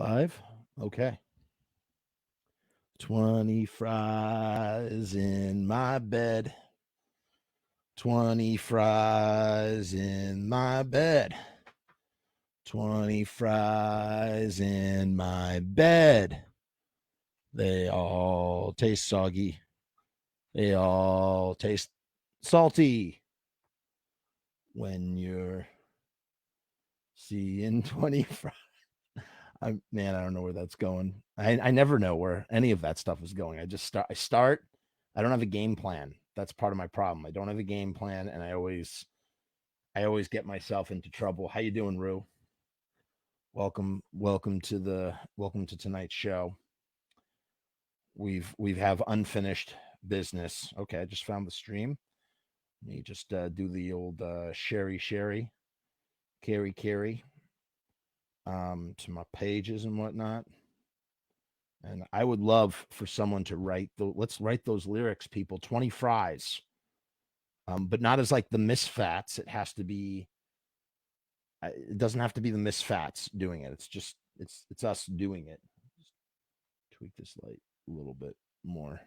live? Okay. 20 fries in my bed. 20 fries in my bed. 20 fries in my bed. They all taste soggy. They all taste salty when you're seeing 20 fries. I don't know where that's going. I never know where any of that stuff is going. I just start. I don't have a game plan. That's part of my problem. I don't have a game plan, and I always get myself into trouble. How you doing, Rue? Welcome to tonight's show. We have unfinished business. Okay, I just found the stream. Let me just do the old carry to my pages and whatnot. And I would love for someone to let's write those lyrics, people. 20 fries, but not as like the Misfits. It has to be. It doesn't have to be the Misfits doing it. It's just it's us doing it. Just tweak this light a little bit more.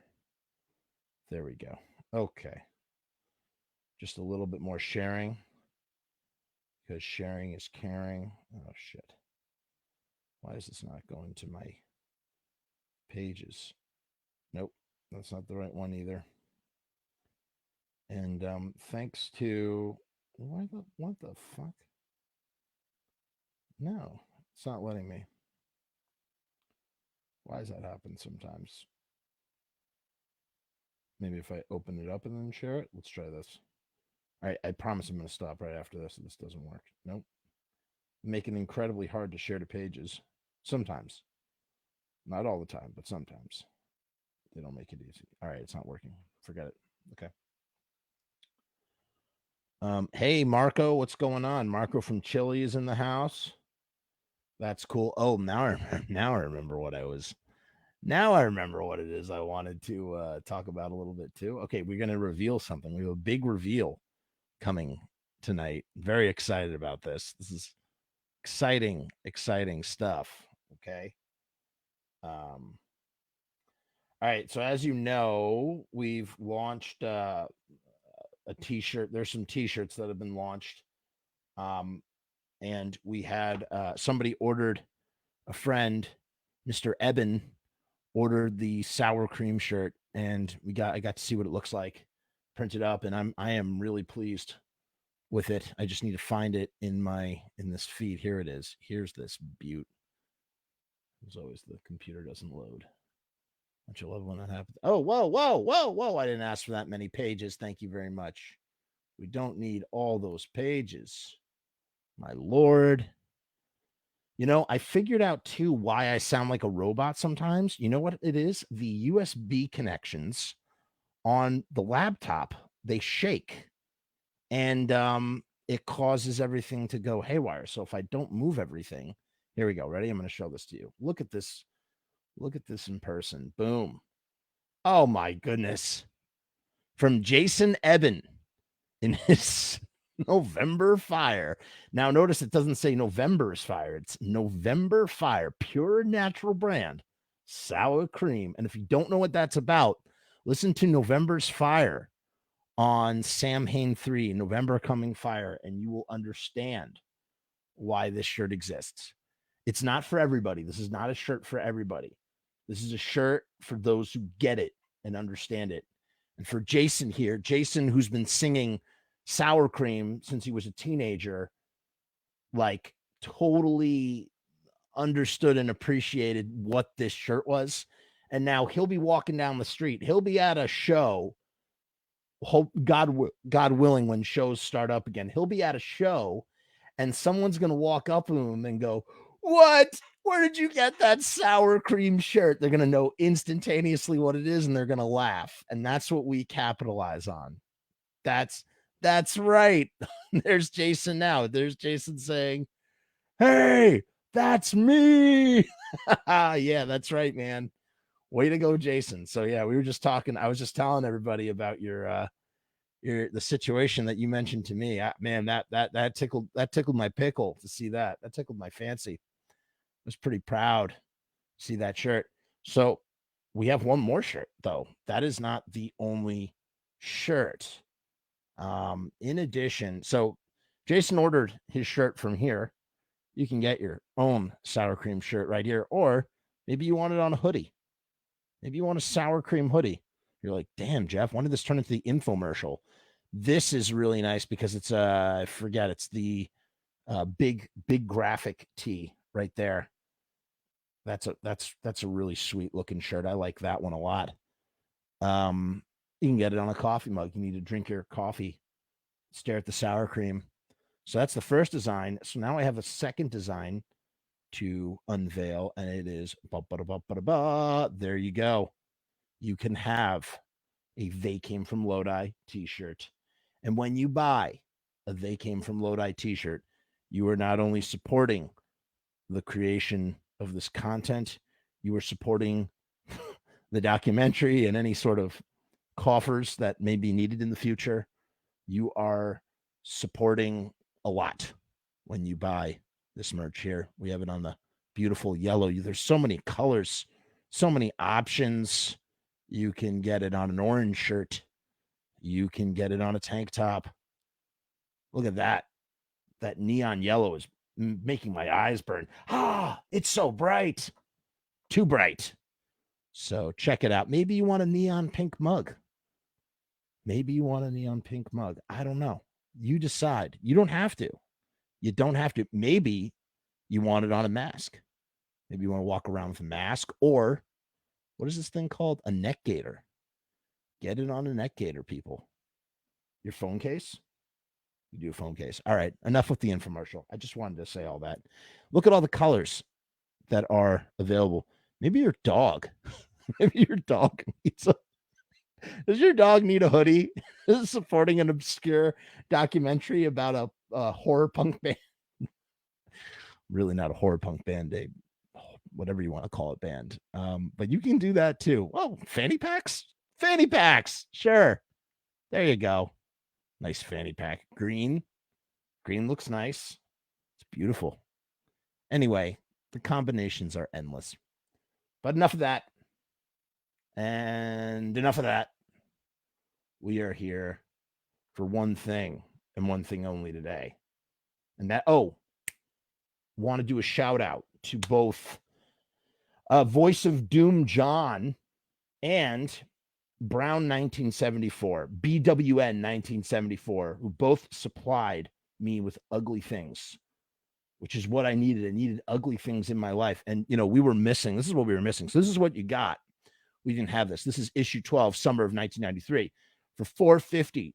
There we go. Okay. Just a little bit more sharing, because sharing is caring. Oh shit! Why is this not going to my pages? Nope, that's not the right one either. And thanks to what the fuck? No, it's not letting me. Why does that happen sometimes? Maybe if I open it up and then share it. Let's try this. All right, I promise I'm going to stop right after this if this doesn't work. Nope. Make it incredibly hard to share to pages. Sometimes. Not all the time, but sometimes. They don't make it easy. All right, it's not working. Forget it. Okay. Hey, Marco, what's going on? Marco from Chile is in the house. That's cool. Oh, now I remember what I was. Now I remember what it is I wanted to talk about a little bit too. Okay, we're going to reveal something. We have a big reveal coming tonight. Very excited about this. This is exciting stuff. Okay. All right. So as you know, we've launched a T-shirt. There's some T-shirts that have been launched. And we had somebody ordered, a friend, Mr. Eben, ordered the sour cream shirt, and I got to see what it looks like, printed up, and I am really pleased with it. I just need to find it in this feed. Here it is. Here's this beaut. As always, the computer doesn't load. Don't you love when that happens? Oh, whoa! I didn't ask for that many pages. Thank you very much. We don't need all those pages. My lord. You know, I figured out too why I sound like a robot sometimes. You know what it is? The USB connections on the laptop, they shake, and it causes everything to go haywire. So if I don't move everything, here we go. Ready? I'm going to show this to you. Look at this. Look at this in person. Boom. Oh my goodness. From Jason Eben in his November Fire. Now, notice it doesn't say November's Fire. It's November Fire, pure natural brand, sour cream. And if you don't know what that's about, listen to November's Fire on Samhain 3, November Coming Fire, and you will understand why this shirt exists. It's not for everybody. This is not a shirt for everybody. This is a shirt for those who get it and understand it. And for Jason here, Jason, who's been singing sour cream since he was a teenager, like totally understood and appreciated what this shirt was. And now he'll be walking down the street. He'll be at a show. Hope God willing, when shows start up again, he'll be at a show and someone's going to walk up to him and go, "What? Where did you get that sour cream shirt?" They're going to know instantaneously what it is, and they're going to laugh. And that's what we capitalize on. That's right. There's Jason now. There's Jason saying, "Hey, that's me." Yeah, that's right, man. Way to go, Jason. So yeah, we were just talking. I was just telling everybody about the situation that you mentioned to me. Man, that tickled my pickle to see that. That tickled my fancy. was pretty proud to see that shirt. So we have one more shirt, though. That is not the only shirt. In addition, so Jason ordered his shirt from here. You can get your own sour cream shirt right here, or maybe you want it on a hoodie. Maybe you want a sour cream hoodie. You're like, damn, Jeff, when did this turn into the infomercial? This is really nice because it's I forget, it's the big graphic tee right there. That's a really sweet looking shirt. I like that one a lot. You can get it on a coffee mug. You need to drink your coffee, stare at the sour cream. So that's the first design. So now I have a second design to unveil, and it is there you go. You can have a They Came from Lodi t-shirt. And when you buy a They Came from Lodi t-shirt, you are not only supporting the creation of this content, you are supporting the documentary and any sort of coffers that may be needed in the future. You are supporting a lot when you buy this merch here. We have it on the beautiful yellow. There's so many colors, so many options. You can get it on an orange shirt. You can get it on a tank top. Look at that. That neon yellow is making my eyes burn. Ah, it's so bright. Too bright. So check it out. Maybe you want a neon pink mug. Maybe you want a neon pink mug. I don't know. You decide. You don't have to. You don't have to. Maybe you want it on a mask. Maybe you want to walk around with a mask, or what is this thing called? A neck gaiter. Get it on a neck gaiter, people. Your phone case? You do a phone case. All right. Enough with the infomercial. I just wanted to say all that. Look at all the colors that are available. Maybe your dog. Maybe your dog needs a. Does your dog need a hoodie? Supporting an obscure documentary about a horror punk band. Really not a horror punk band, whatever you want to call it, band. But you can do that too. Oh, fanny packs? Fanny packs. Sure. There you go. Nice fanny pack. Green. Green looks nice. It's beautiful. Anyway, the combinations are endless. But enough of that. And enough of that. We are here for one thing and one thing only today. And that, want to do a shout out to both Voice of Doom John and Brown 1974, BWN 1974, who both supplied me with ugly things, which is what I needed. I needed ugly things in my life. And, we were missing. This is what we were missing. So this is what you got. We didn't have this. This is issue 12, summer of 1993. For $4.50,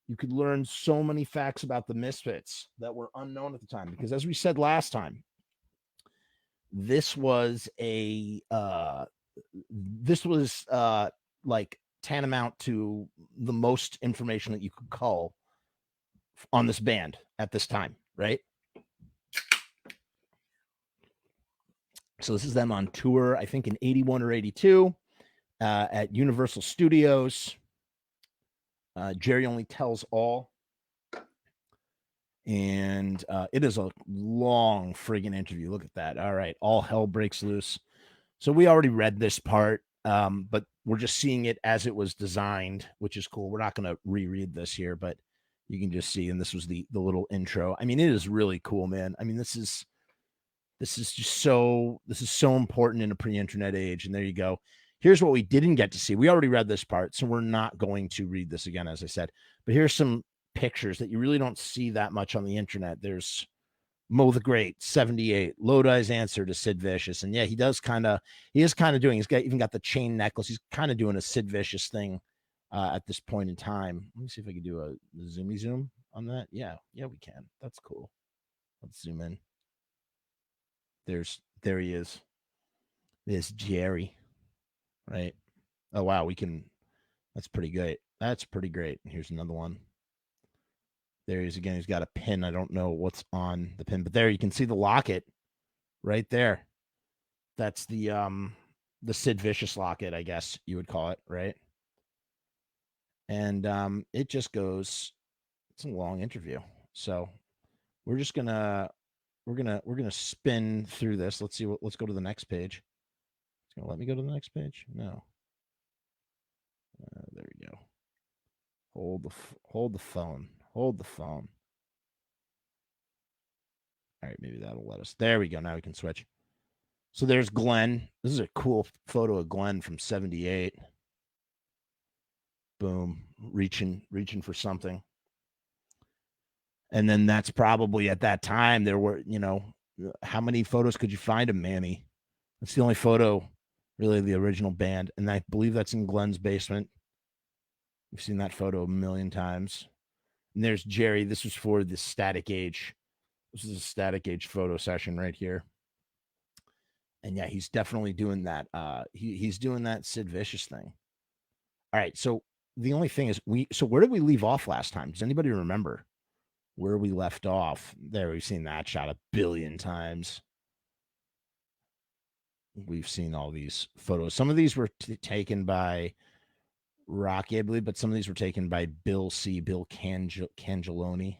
you could learn so many facts about the Misfits that were unknown at the time. Because as we said last time, this was like tantamount to the most information that you could call on this band at this time, right? So this is them on tour, I think in 81 or 82 at Universal Studios. Jerry Only Tells All. And it is a long friggin' interview. Look at that. All right. All hell breaks loose. So we already read this part, but we're just seeing it as it was designed, which is cool. We're not going to reread this here, but you can just see. And this was the little intro. I mean, it is really cool, man. I mean, this is so important in a pre-internet age. And there you go. Here's what we didn't get to see. We already read this part, so we're not going to read this again, as I said. But here's some pictures that you really don't see that much on the internet. There's Mo the Great, 78, Lodi's answer to Sid Vicious. And yeah, he is kind of doing, even got the chain necklace. He's kind of doing a Sid Vicious thing at this point in time. Let me see if I can do a zoomy zoom on that. Yeah, we can. That's cool. Let's zoom in. There he is. There's Jerry, right? Oh, wow. That's pretty great. That's pretty great. Here's another one. There he is again. He's got a pin. I don't know what's on the pin, but there you can see the locket right there. That's the Sid Vicious locket, I guess you would call it, right? And it just goes, it's a long interview. So we're just gonna we're gonna spin through this. Let's see what. Let's go to the next page. It's gonna let me go to the next page. No. There we go. Hold the phone. Hold the phone. All right, maybe that'll let us. There we go. Now we can switch. So there's Glenn. This is a cool photo of Glenn from '78. Boom, reaching for something. And then that's probably at that time there were, how many photos could you find of Manny? That's the only photo, really, of the original band, and I believe that's in Glenn's basement. We've seen that photo a million times. And there's Jerry. This was for the Static Age. This is a Static Age photo session right here. And yeah, he's definitely doing that. He's doing that Sid Vicious thing. All right, so the only thing is, where did we leave off last time? Does anybody remember where we left off? There, we've seen that shot a billion times. We've seen all these photos. Some of these were taken by Rocky, I believe, but some of these were taken by Bill Cangeloni.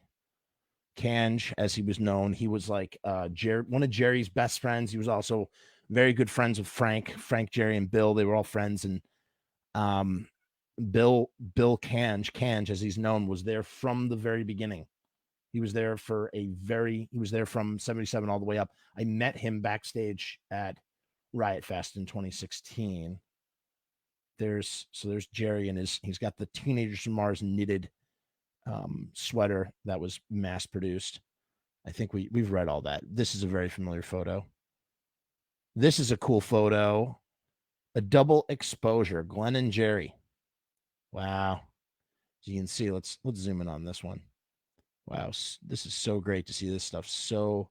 Cange, as he was known. He was like one of Jerry's best friends. He was also very good friends with Frank, Jerry, and Bill. They were all friends. And Bill Cange, as he's known, was there from the very beginning. He was there he was there from '77 all the way up. I met him backstage at Riot Fest in 2016. There's Jerry, and he's got the Teenagers from Mars knitted sweater that was mass produced. I think we've read all that. This is a very familiar photo. This is a cool photo. A double exposure, Glenn and Jerry. Wow. As you can see, let's zoom in on this one. Wow, this is so great to see this stuff so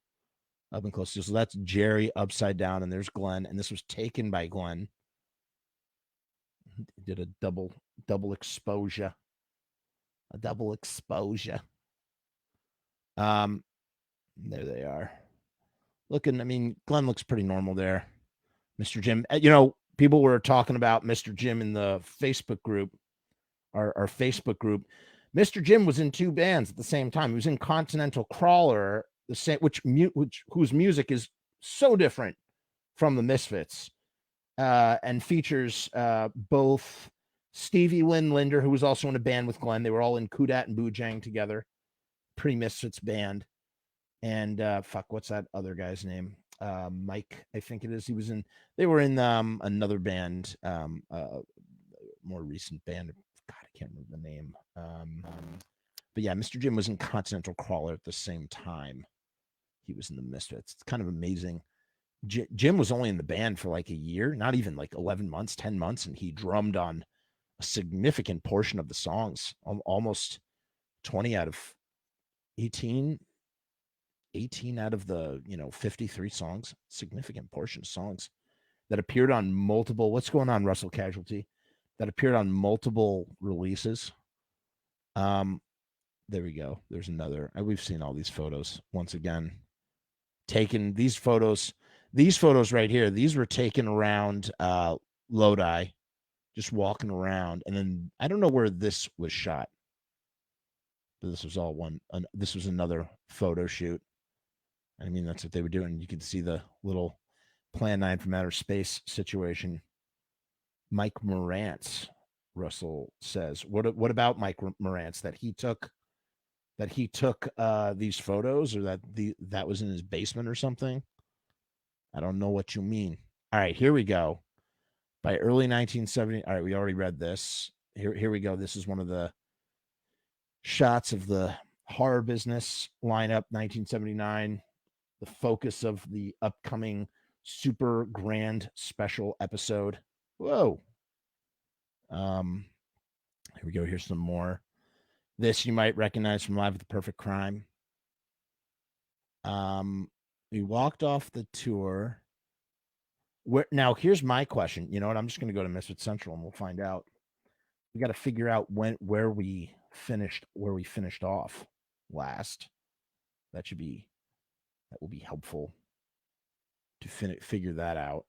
up and close. So that's Jerry upside down, and there's Glenn, and this was taken by Glenn. He did a double exposure. A double exposure. There they are. Glenn looks pretty normal there. Mr. Jim, people were talking about Mr. Jim in the Facebook group, our Facebook group. Mr. Jim was in two bands at the same time. He was in Continental Crawler, the same, whose music is so different from the Misfits, and features both Stevie Linder, who was also in a band with Glenn. They were all in Kudat and Boojang together, pre-Misfits band. And what's that other guy's name? Mike, I think it is. They were in another band, more recent band. God, I can't remember the name. But yeah, Mr. Jim was in Continental Crawler at the same time he was in the Misfits. It's kind of amazing. Jim was only in the band for like a year, not even like 11 months, 10 months, and he drummed on a significant portion of the songs, almost 20 out of 18 out of the 53 songs, significant portion of songs that appeared on multiple. What's going on, Russell Casualty? That appeared on multiple releases. There we go. There's another. We've seen all these photos once again. Taken these photos right here. These were taken around Lodi, just walking around, and then I don't know where this was shot, but this was all one. This was another photo shoot. That's what they were doing. You could see the little Plan 9 from Outer Space situation. Mike Morantz, Russell says. What about Mike Morantz? That he took these photos, or that was in his basement or something? I don't know what you mean. All right, here we go. By early 1970. All right, we already read this. Here we go. This is one of the shots of the Horror Business lineup, 1979. The focus of the upcoming super grand special episode. Whoa. Here we go. Here's some more. This you might recognize from Live at the Perfect Crime. We walked off the tour. Now here's my question. You know what? I'm just going to go to Misfit Central and we'll find out. We got to figure out where we finished off last. That will be helpful to figure that out.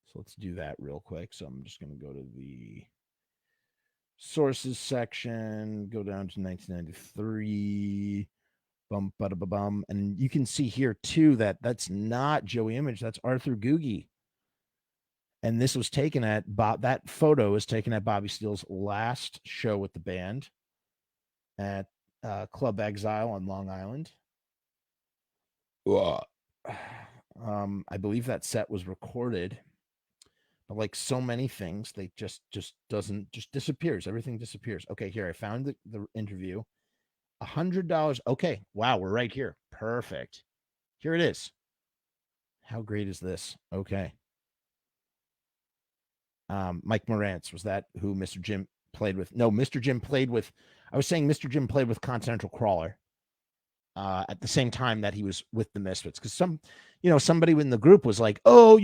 So let's do that real quick. So I'm just going to go to the sources section, go down to 1993. Bum, bada, ba, bum. And you can see here too that that's not Joey Image, that's Arthur Googie. And this was taken at that photo was taken at Bobby Steele's last show with the band at Club Exile on Long Island. I believe that set was recorded, but like so many things, they just disappears. Everything disappears. Okay, here I found the interview. $100. Okay, wow, we're right here. Perfect. Here it is. How great is this? Okay. Mike Morantz, was that who Mr. Jim played with? No, Mr. Jim played with. I was saying Mr. Jim played with Continental Crawler at the same time that he was with the Misfits, because somebody in the group was like, oh,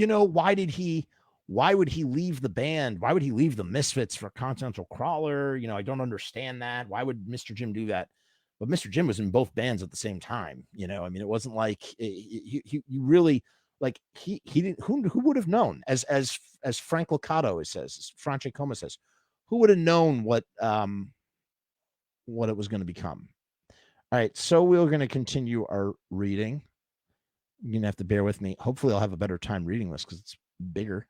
why would he leave the band? Why would he leave the Misfits for Continental Crawler? I don't understand that. Why would Mr. Jim do that? But Mr. Jim was in both bands at the same time. It wasn't like he really, like, he didn't. Who would have known? As Frank Liccato says, as Franche Coma says, who would have known what it was going to become? All right, so we're going to continue our reading. You're going to have to bear with me. Hopefully I'll have a better time reading this because it's bigger.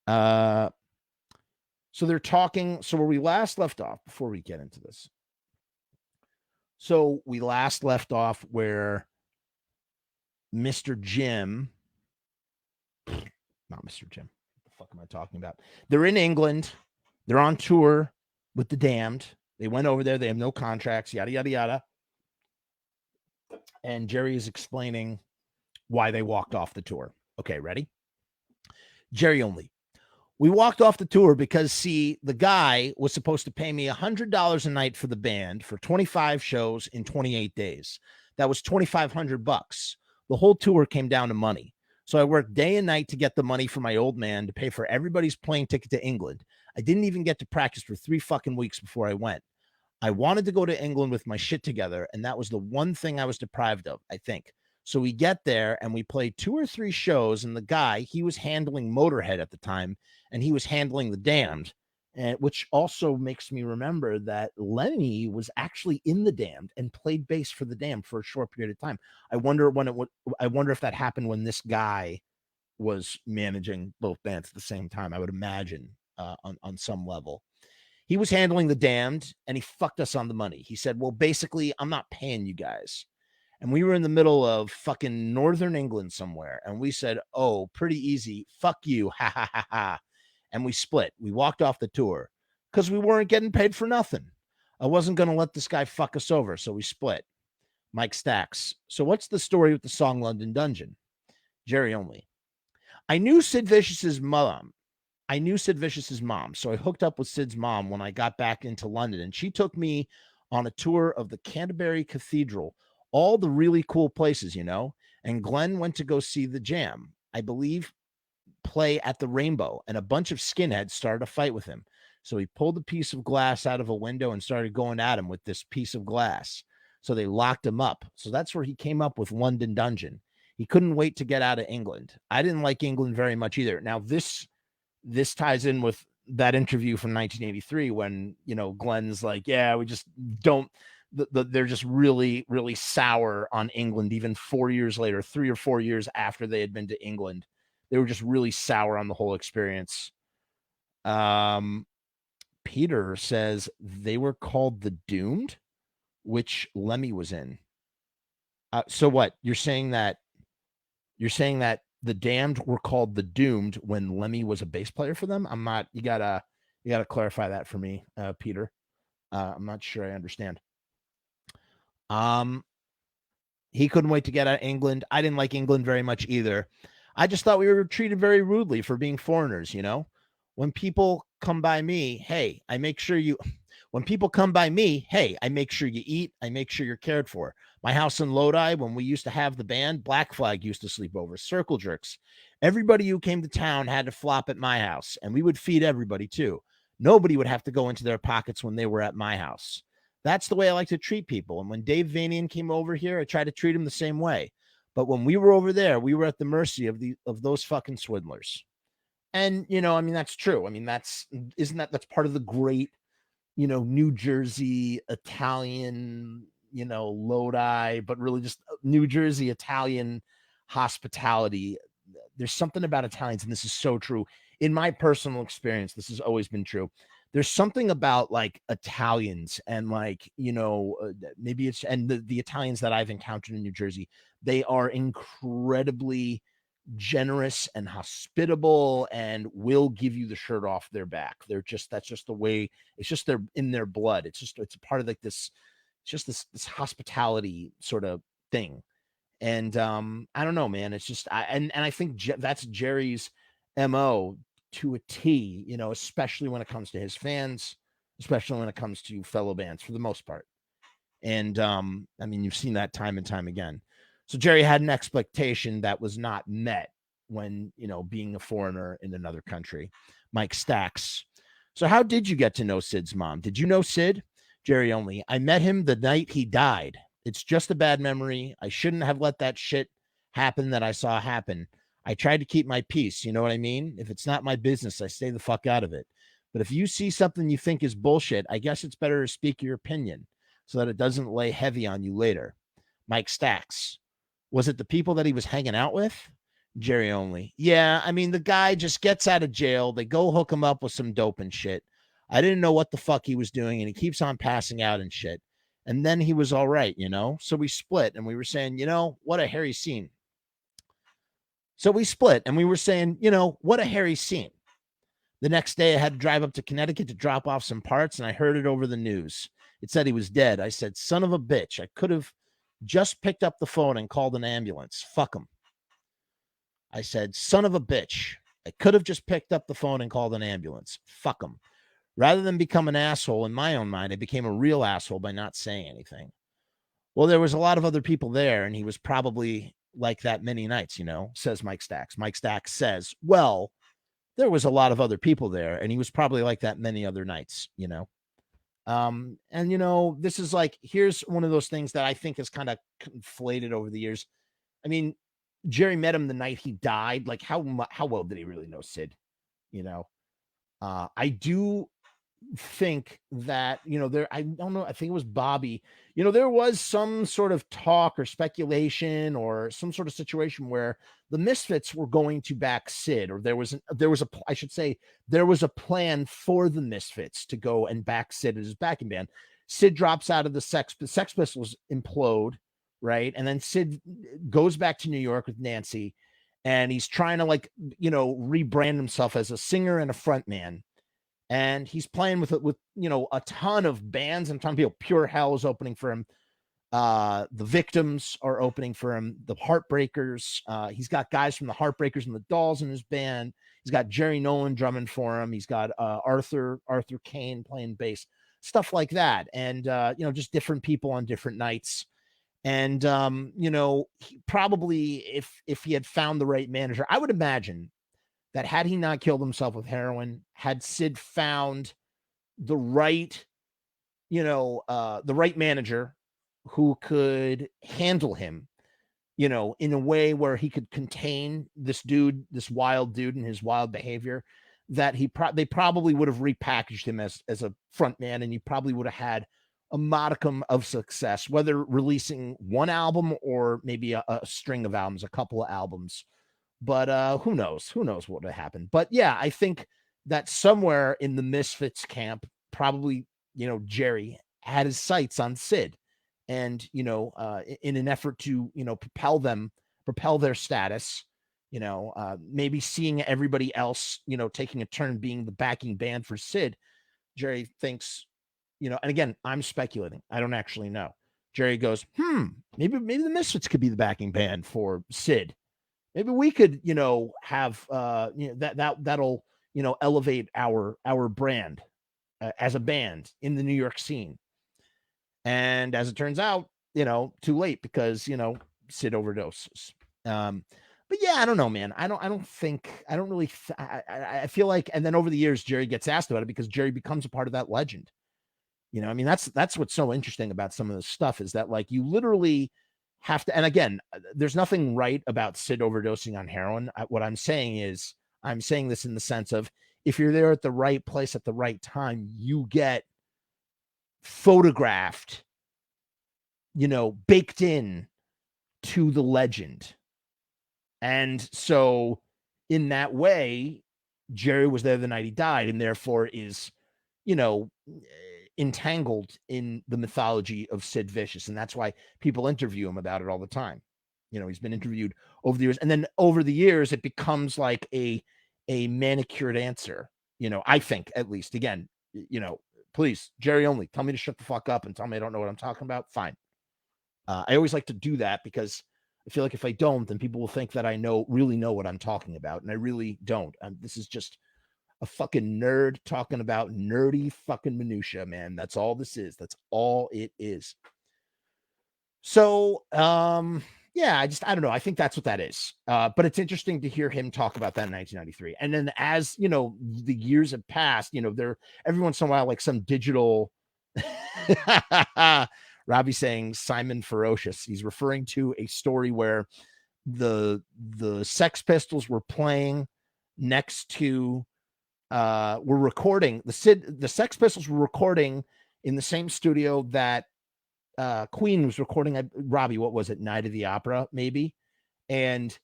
So they're talking. So where we last left off, before we get into this. So we last left off where Mr. Jim, not Mr. Jim, what the fuck am I talking about? They're in England. They're on tour with the Damned. They went over there. They have no contracts, yada, yada, yada. And Jerry is explaining why they walked off the tour. Okay, ready? Jerry only. We walked off the tour because, see, the guy was supposed to pay me $100 a night for the band for 25 shows in 28 days. That was $2,500. The whole tour came down to money. So I worked day and night to get the money for my old man to pay for everybody's plane ticket to England. I didn't even get to practice for 3 fucking weeks before I went. I wanted to go to England with my shit together, and that was the one thing I was deprived of, I think. So we get there, and we played 2 or 3 shows, and the guy, he was handling Motorhead at the time, and he was handling the Damned, which also makes me remember that Lemmy was actually in the Damned and played bass for the Damned for a short period of time. I wonder if that happened when this guy was managing both bands at the same time. I would imagine on some level. He was handling the Damned, and he fucked us on the money. He said, well, basically, I'm not paying you guys. And we were in the middle of fucking northern England somewhere. And we said, oh, pretty easy. Fuck you. Ha, ha, ha, ha. And we split. We walked off the tour because we weren't getting paid for nothing. I wasn't going to let this guy fuck us over. So we split. Mike Stacks. So what's the story with the song London Dungeon? Jerry only. I knew Sid Vicious's mom, so I hooked up with Sid's mom when I got back into London, and she took me on a tour of the Canterbury Cathedral, all the really cool places, and Glenn went to go see the Jam, I believe, play at the Rainbow, and a bunch of skinheads started a fight with him. So he pulled a piece of glass out of a window and started going at him with this piece of glass. So they locked him up. So that's where he came up with London Dungeon. He couldn't wait to get out of England. I didn't like England very much either. Now, this ties in with that interview from 1983 when, Glenn's like, yeah, we just don't, they're just really, really sour on England. Even 4 years later, 3 or 4 years after they had been to England, they were just really sour on the whole experience. Peter says they were called the Doomed, which Lemmy was in. So what you're saying that the Damned were called the Doomed when Lemmy was a bass player for them? I'm not. You gotta clarify that for me, Peter. I'm not sure I understand. He couldn't wait to get out of England. I didn't like England very much either. I just thought we were treated very rudely for being foreigners. When people come by me, hey, I make sure you. When people come by me, hey, I make sure you eat. I make sure you're cared for. My house in Lodi, when we used to have the band, Black Flag used to sleep over, Circle Jerks. Everybody who came to town had to flop at my house, and we would feed everybody too. Nobody would have to go into their pockets when they were at my house. That's the way I like to treat people. And when Dave Vanian came over here, I tried to treat him the same way. But when we were over there, we were at the mercy of those fucking swindlers. And, that's true. That's part of the great, New Jersey Italian Lodi, but really just New Jersey Italian hospitality. There's something about Italians, and this is so true. In my personal experience, this has always been true. There's something about like Italians and like, maybe it's, and the Italians that I've encountered in New Jersey, they are incredibly generous and hospitable and will give you the shirt off their back. That's just the way, it's just they're in their blood. It's a part of like this, it's just this hospitality sort of thing. And I don't know, man. It's just and I think that's Jerry's MO to a T, especially when it comes to his fans, especially when it comes to fellow bands for the most part. And I mean, you've seen that time and time again. So Jerry had an expectation that was not met when, being a foreigner in another country. Mike Stacks. So how did you get to know Sid's mom? Did you know Sid? Jerry only. I met him the night he died. It's just a bad memory. I shouldn't have let that shit happen that I saw happen. I tried to keep my peace. You know what I mean? If it's not my business, I stay the fuck out of it. But if you see something you think is bullshit, I guess it's better to speak your opinion so that it doesn't lay heavy on you later. Mike Stacks. Was it the people that he was hanging out with? Jerry only. Yeah, I mean, the guy just gets out of jail. They go hook him up with some dope and shit. I didn't know what the fuck he was doing, and he keeps on passing out and shit. And then he was all right, So we split, and we were saying, what a hairy scene. So we split, and we were saying, what a hairy scene. The next day, I had to drive up to Connecticut to drop off some parts, and I heard it over the news. It said he was dead. I said, son of a bitch. I could have just picked up the phone and called an ambulance. Fuck him. I said, son of a bitch. I could have just picked up the phone and called an ambulance. Fuck him. Rather than become an asshole in my own mind, I became a real asshole by not saying anything. Well, there was a lot of other people there, and he was probably like that many nights, says Mike Stacks. Mike Stacks says, well, there was a lot of other people there, and he was probably like that many other nights, And, this is like, here's one of those things that I think is kind of conflated over the years. I mean, Jerry met him the night he died. Like, how well did he really know Sid? I do think that, I don't know, I think it was Bobby, there was some sort of talk or speculation or some sort of situation where the Misfits were going to back Sid, or there was a plan for the Misfits to go and back Sid as his backing band. Sid drops out of the Sex Pistols, implode, right? And then Sid goes back to New York with Nancy, and he's trying to rebrand himself as a singer and a frontman. And he's playing with a ton of bands and a ton of people. Pure Hell is opening for him. The Victims are opening for him. The Heartbreakers. He's got guys from the Heartbreakers and the Dolls in his band. He's got Jerry Nolan drumming for him. He's got Arthur Kane playing bass, stuff like that. And just different people on different nights. And he probably, if he had found the right manager, I would imagine that had he not killed himself with heroin, had Sid found the right, the right manager who could handle him, in a way where he could contain this wild dude and his wild behavior, that they probably would have repackaged him as a front man, and he probably would have had a modicum of success, whether releasing one album or maybe a string of albums, a couple of albums. But who knows what would have happened. But yeah, I think that somewhere in the Misfits camp, probably, Jerry had his sights on Sid, and, in an effort to, propel their status, maybe seeing everybody else, taking a turn being the backing band for Sid, Jerry thinks, and again, I'm speculating. I don't actually know. Jerry goes, maybe the Misfits could be the backing band for Sid. Maybe we could, have that'll, elevate our brand as a band in the New York scene. And as it turns out, too late, because, Sid overdoses. But yeah, I don't know, man. I feel like, and then over the years, Jerry gets asked about it because Jerry becomes a part of that legend. I mean, that's what's so interesting about some of this stuff, is that, like, you literally have to, and again, there's nothing right about Sid overdosing on heroin. What I'm saying is, I'm saying this in the sense of, if you're there at the right place at the right time, you get photographed baked in to the legend. And so in that way, Jerry was there the night he died, and therefore is, entangled in the mythology of Sid Vicious. And that's why people interview him about it all the time. He's been interviewed over the years. And then over the years, it becomes like a manicured answer, I think, at least. Again, please, Jerry only, tell me to shut the fuck up and tell me I don't know what I'm talking about. Fine. I always like to do that because I feel like if I don't, then people will think that I really know what I'm talking about. And I really don't. This is just a fucking nerd talking about nerdy fucking minutia, man. That's all this is. That's all it is. So, yeah, I don't know. I think that's what that is. But it's interesting to hear him talk about that in 1993. And then as, the years have passed, every once in a while, like some digital Robbie saying Simon Ferocious. He's referring to a story where the Sex Pistols were playing next to were recording the Sex Pistols were recording in the same studio that Queen was recording. Robbie, what was it? Night of the Opera, maybe. And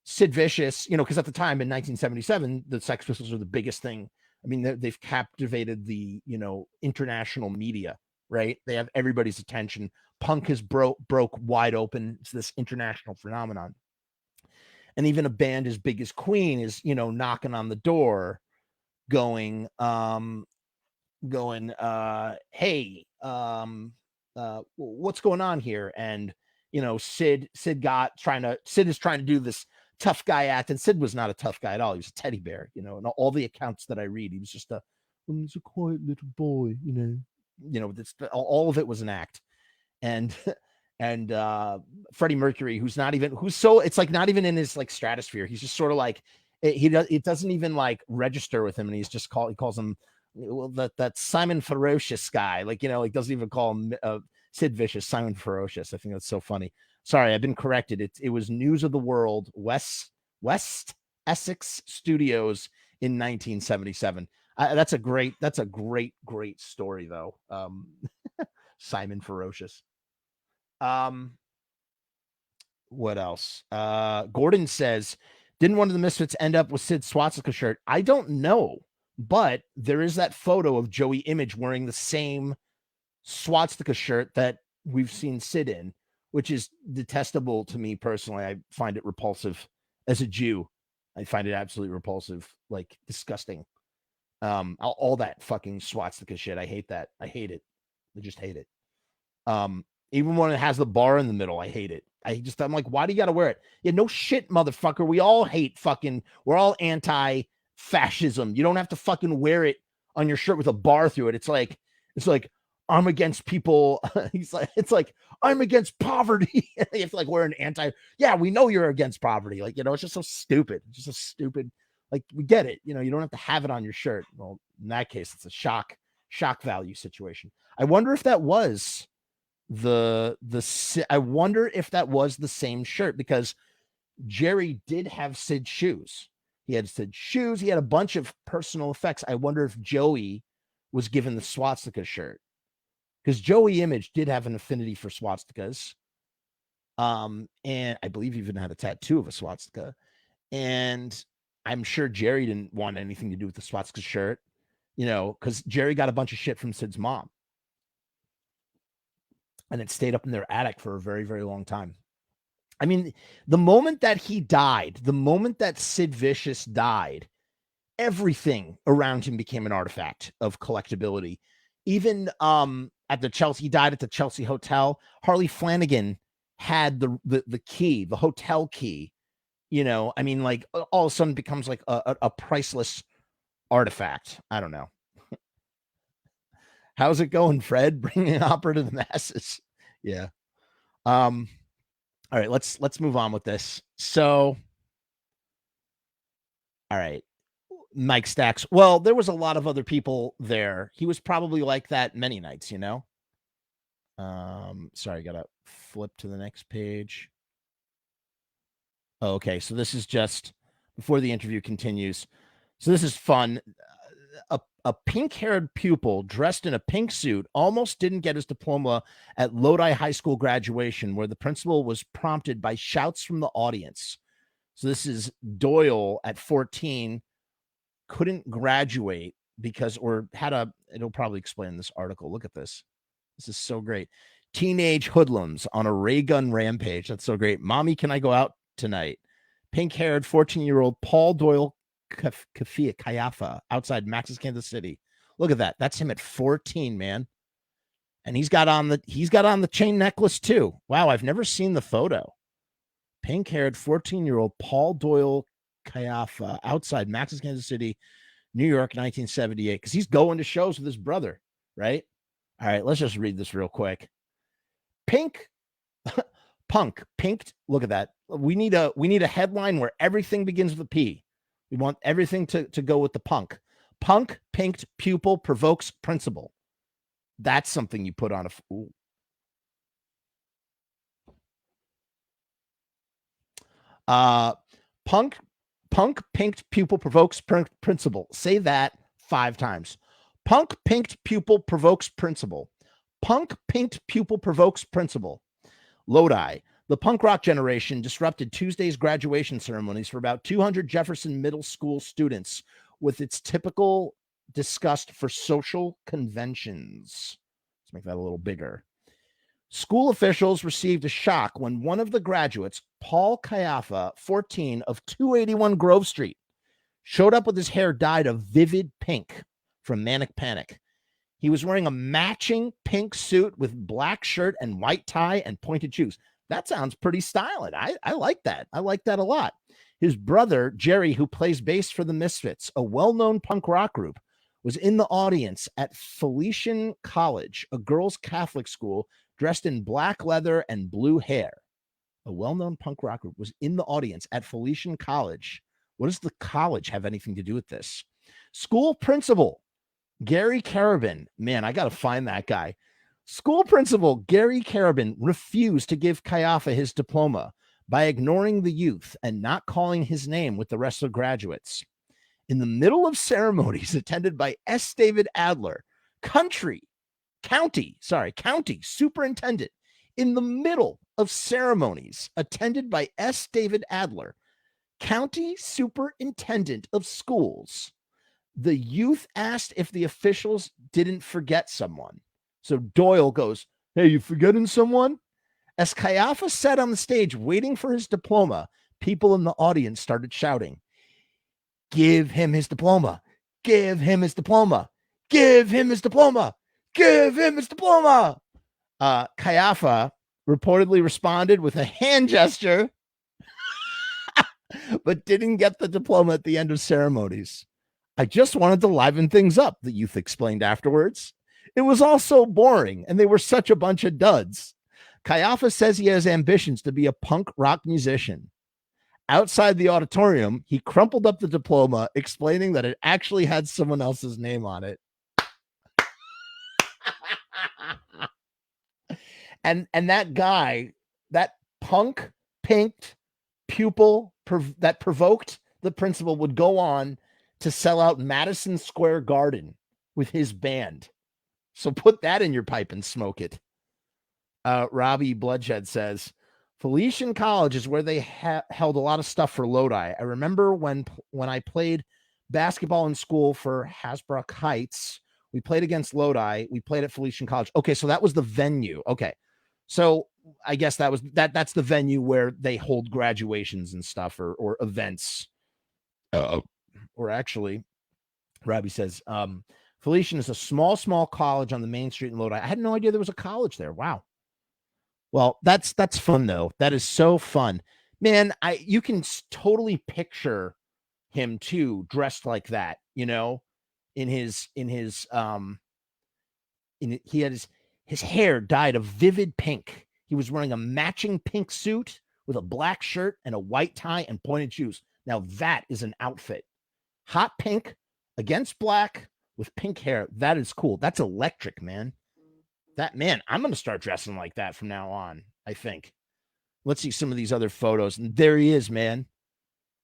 Sid Vicious, because at the time in 1977, the Sex Pistols are the biggest thing. I mean, they've captivated the, international media, right? They have everybody's attention. Punk has broke wide open. It's this international phenomenon. And even a band as big as Queen is, knocking on the door going, hey, what's going on here? And, Sid is trying to do this tough guy act, and Sid was not a tough guy at all. He was a teddy bear, and all the accounts that I read, he was just he's a quiet little boy, all of it was an act. And Freddie Mercury, it's like not even in his like stratosphere. He's just sort of like it doesn't even like register with him, and he calls him that Simon Ferocious guy, like doesn't even call him Sid Vicious, Simon Ferocious. I think that's so funny. Sorry, I've been corrected. It was News of the World, West Essex Studios in 1977. That's a great story though. Simon Ferocious. What else? Gordon says, didn't one of the Misfits end up with Sid's swastika shirt? I don't know, but there is that photo of Joey Image wearing the same swastika shirt that we've seen Sid in, which is detestable to me personally. I find it repulsive as a Jew. I find it absolutely repulsive, like disgusting. All that fucking swastika shit. I hate that. I hate it. I just hate it. Even when it has the bar in the middle, I hate it. I'm like, why do you got to wear it? Yeah, no shit, motherfucker. We all hate we're all anti-fascism. You don't have to fucking wear it on your shirt with a bar through it. It's like, I'm against people. It's like, I'm against poverty. You have to like wear an yeah, we know you're against poverty. Like, it's just so stupid. It's just so stupid. Like, we get it. You don't have to have it on your shirt. Well, in that case, it's a shock value situation. I wonder if that was I wonder if that was the same shirt, because Jerry did have Sid shoes. He had Sid shoes. He had a bunch of personal effects. I wonder if Joey was given the swastika shirt, because Joey Image did have an affinity for swastikas. And I believe he even had a tattoo of a swastika. And I'm sure Jerry didn't want anything to do with the swastika shirt, because Jerry got a bunch of shit from Sid's mom. And it stayed up in their attic for a very, very long time. I mean, the moment that he died, the moment that Sid Vicious died, everything around him became an artifact of collectability. Even at the Chelsea, he died at the Chelsea Hotel. Harley Flanagan had the key, the hotel key. I mean, like all of a sudden it becomes like a priceless artifact. I don't know. How's it going, Fred? Bringing opera to the masses. Yeah. All right, let's move on with this. So, all right, Mike Stacks. Well, there was a lot of other people there. He was probably like that many nights, Sorry, gotta flip to the next page. Okay, so this is just before the interview continues. So this is fun. a pink-haired pupil dressed in a pink suit almost didn't get his diploma at Lodi High School graduation, where the principal was prompted by shouts from the audience. So this is Doyle at 14, couldn't graduate because, or had a, it'll probably explain this article. Look at this. This is so great. Teenage hoodlums on a ray gun rampage. That's so great. Mommy, can I go out tonight? Pink-haired 14-year-old Paul Doyle Kayafa outside Max's Kansas City. Look at that. That's him at 14, man. And he's got on the chain necklace too. Wow, I've never seen the photo. Pink-haired 14-year-old Paul Doyle Kayafa outside Max's Kansas City, New York, 1978. Because he's going to shows with his brother, right? All right, let's just read this real quick. Punk, pinked. Look at that. We need a headline where everything begins with a P. We want everything to go with the punk. Punk, pinked, pupil, provokes principal. That's something you put on a. Ooh. Punk, pinked, pupil, provokes principal. Say that 5 times. Punk, pinked, pupil, provokes principal. Punk, pinked, pupil, provokes principal. Lodi. The punk rock generation disrupted Tuesday's graduation ceremonies for about 200 Jefferson Middle School students with its typical disgust for social conventions. Let's make that a little bigger. School officials received a shock when one of the graduates, Paul Kayafa, 14, of 281 Grove Street, showed up with his hair dyed a vivid pink from Manic Panic. He was wearing a matching pink suit with black shirt and white tie and pointed shoes. That sounds pretty stylish. I like that. I like that a lot. His brother, Jerry, who plays bass for the Misfits, a well-known punk rock group, was in the audience at Felician College, a girls' Catholic school, dressed in black leather and blue hair. A well-known punk rock group was in the audience at Felician College. What does the college have anything to do with this? School principal, Gary Carabin. Man, I got to find that guy. School principal Gary Carabin refused to give Kayafa his diploma by ignoring the youth and not calling his name with the rest of the graduates. In the middle of ceremonies attended by S. David Adler, county superintendent, in the middle of ceremonies attended by S. David Adler, county superintendent of schools, the youth asked if the officials didn't forget someone. So Doyle goes, "Hey, you forgetting someone?" As Kayafa sat on the stage waiting for his diploma, people in the audience started shouting, "Give him his diploma! Give him his diploma! Give him his diploma! Give him his diploma!" Kayafa reportedly responded with a hand gesture, but didn't get the diploma at the end of ceremonies. "I just wanted to liven things up," the youth explained afterwards. "It was all so boring, and they were such a bunch of duds." Kayafa says he has ambitions to be a punk rock musician. Outside the auditorium, he crumpled up the diploma, explaining that it actually had someone else's name on it. and that guy, that punk, pinked pupil that provoked the principal, would go on to sell out Madison Square Garden with his band. So put that in your pipe and smoke it. Robbie Bloodshed says, Felician College is where they held a lot of stuff for Lodi. I remember when I played basketball in school for Hasbrook Heights, we played against Lodi. We played at Felician College. Okay, so that was the venue. Okay, so I guess that's the venue where they hold graduations and stuff or events. Or actually, Robbie says, Felician is a small college on the main street in Lodi. I had no idea there was a college there. Wow. Well, that's fun though. That is so fun, man. You can totally picture him too, dressed like that. You know, he had his hair dyed a vivid pink. He was wearing a matching pink suit with a black shirt and a white tie and pointed shoes. Now that is an outfit. Hot pink against black with pink hair. That is cool. That's electric, man. I'm going to start dressing like that from now on, I think. Let's see some of these other photos. And there he is, man.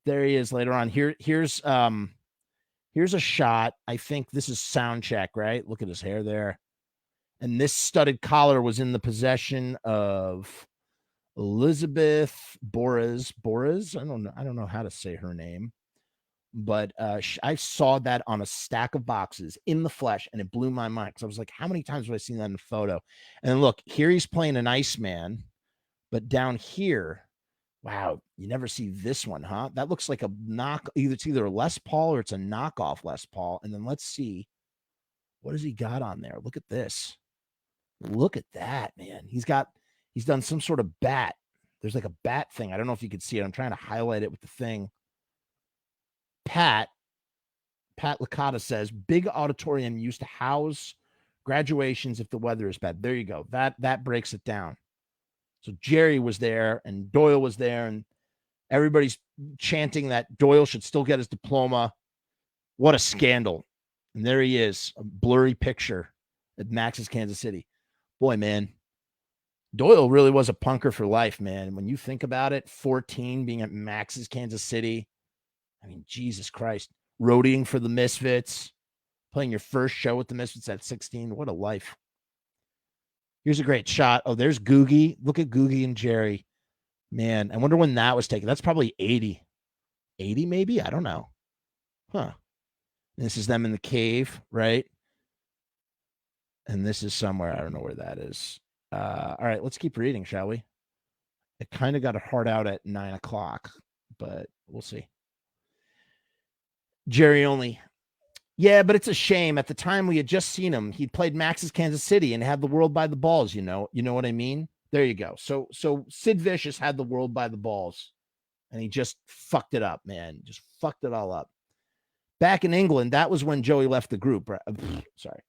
There he is later on. Here's Here's a shot. I think this is sound check, right? Look at his hair there. And this studded collar was in the possession of Elizabeth Boras. I don't know how to say her name, but I saw that on a stack of boxes in the flesh, and it blew my mind because I was like, how many times have I seen that in a photo? And look, here he's playing an Iceman, but down here, wow, you never see this one, huh? That looks like a it's either a Les Paul or it's a knockoff Les Paul. And then let's see, what has he got on there? Look at this. Look at that, man. He's done some sort of bat. There's like a bat thing. I don't know if you can see it. I'm trying to highlight it with the thing. Pat Licata says, big auditorium used to house graduations if the weather is bad. There you go. That breaks it down. So Jerry was there and Doyle was there, and everybody's chanting that Doyle should still get his diploma. What a scandal. And there he is, a blurry picture at Max's Kansas City. Boy, man, Doyle really was a punker for life, man. When you think about it, 14 being at Max's Kansas City, I mean, Jesus Christ. Roadieing for the Misfits, playing your first show with the Misfits at 16. What a life. Here's a great shot. Oh, there's Googie. Look at Googie and Jerry. Man, I wonder when that was taken. That's probably 80. 80 maybe? I don't know. Huh. This is them in the cave, right? And this is somewhere. I don't know where that is. All right, let's keep reading, shall we? It kind of got a hard out at 9 o'clock, but we'll see. Jerry only. Yeah, but it's a shame. At the time we had just seen him, he'd played Max's Kansas City and had the world by the balls, you know what I mean? There you go. So Sid Vicious had the world by the balls, and he just fucked it up, man. Just fucked it all up. Back in England, that was when Joey left the group. Right? Sorry.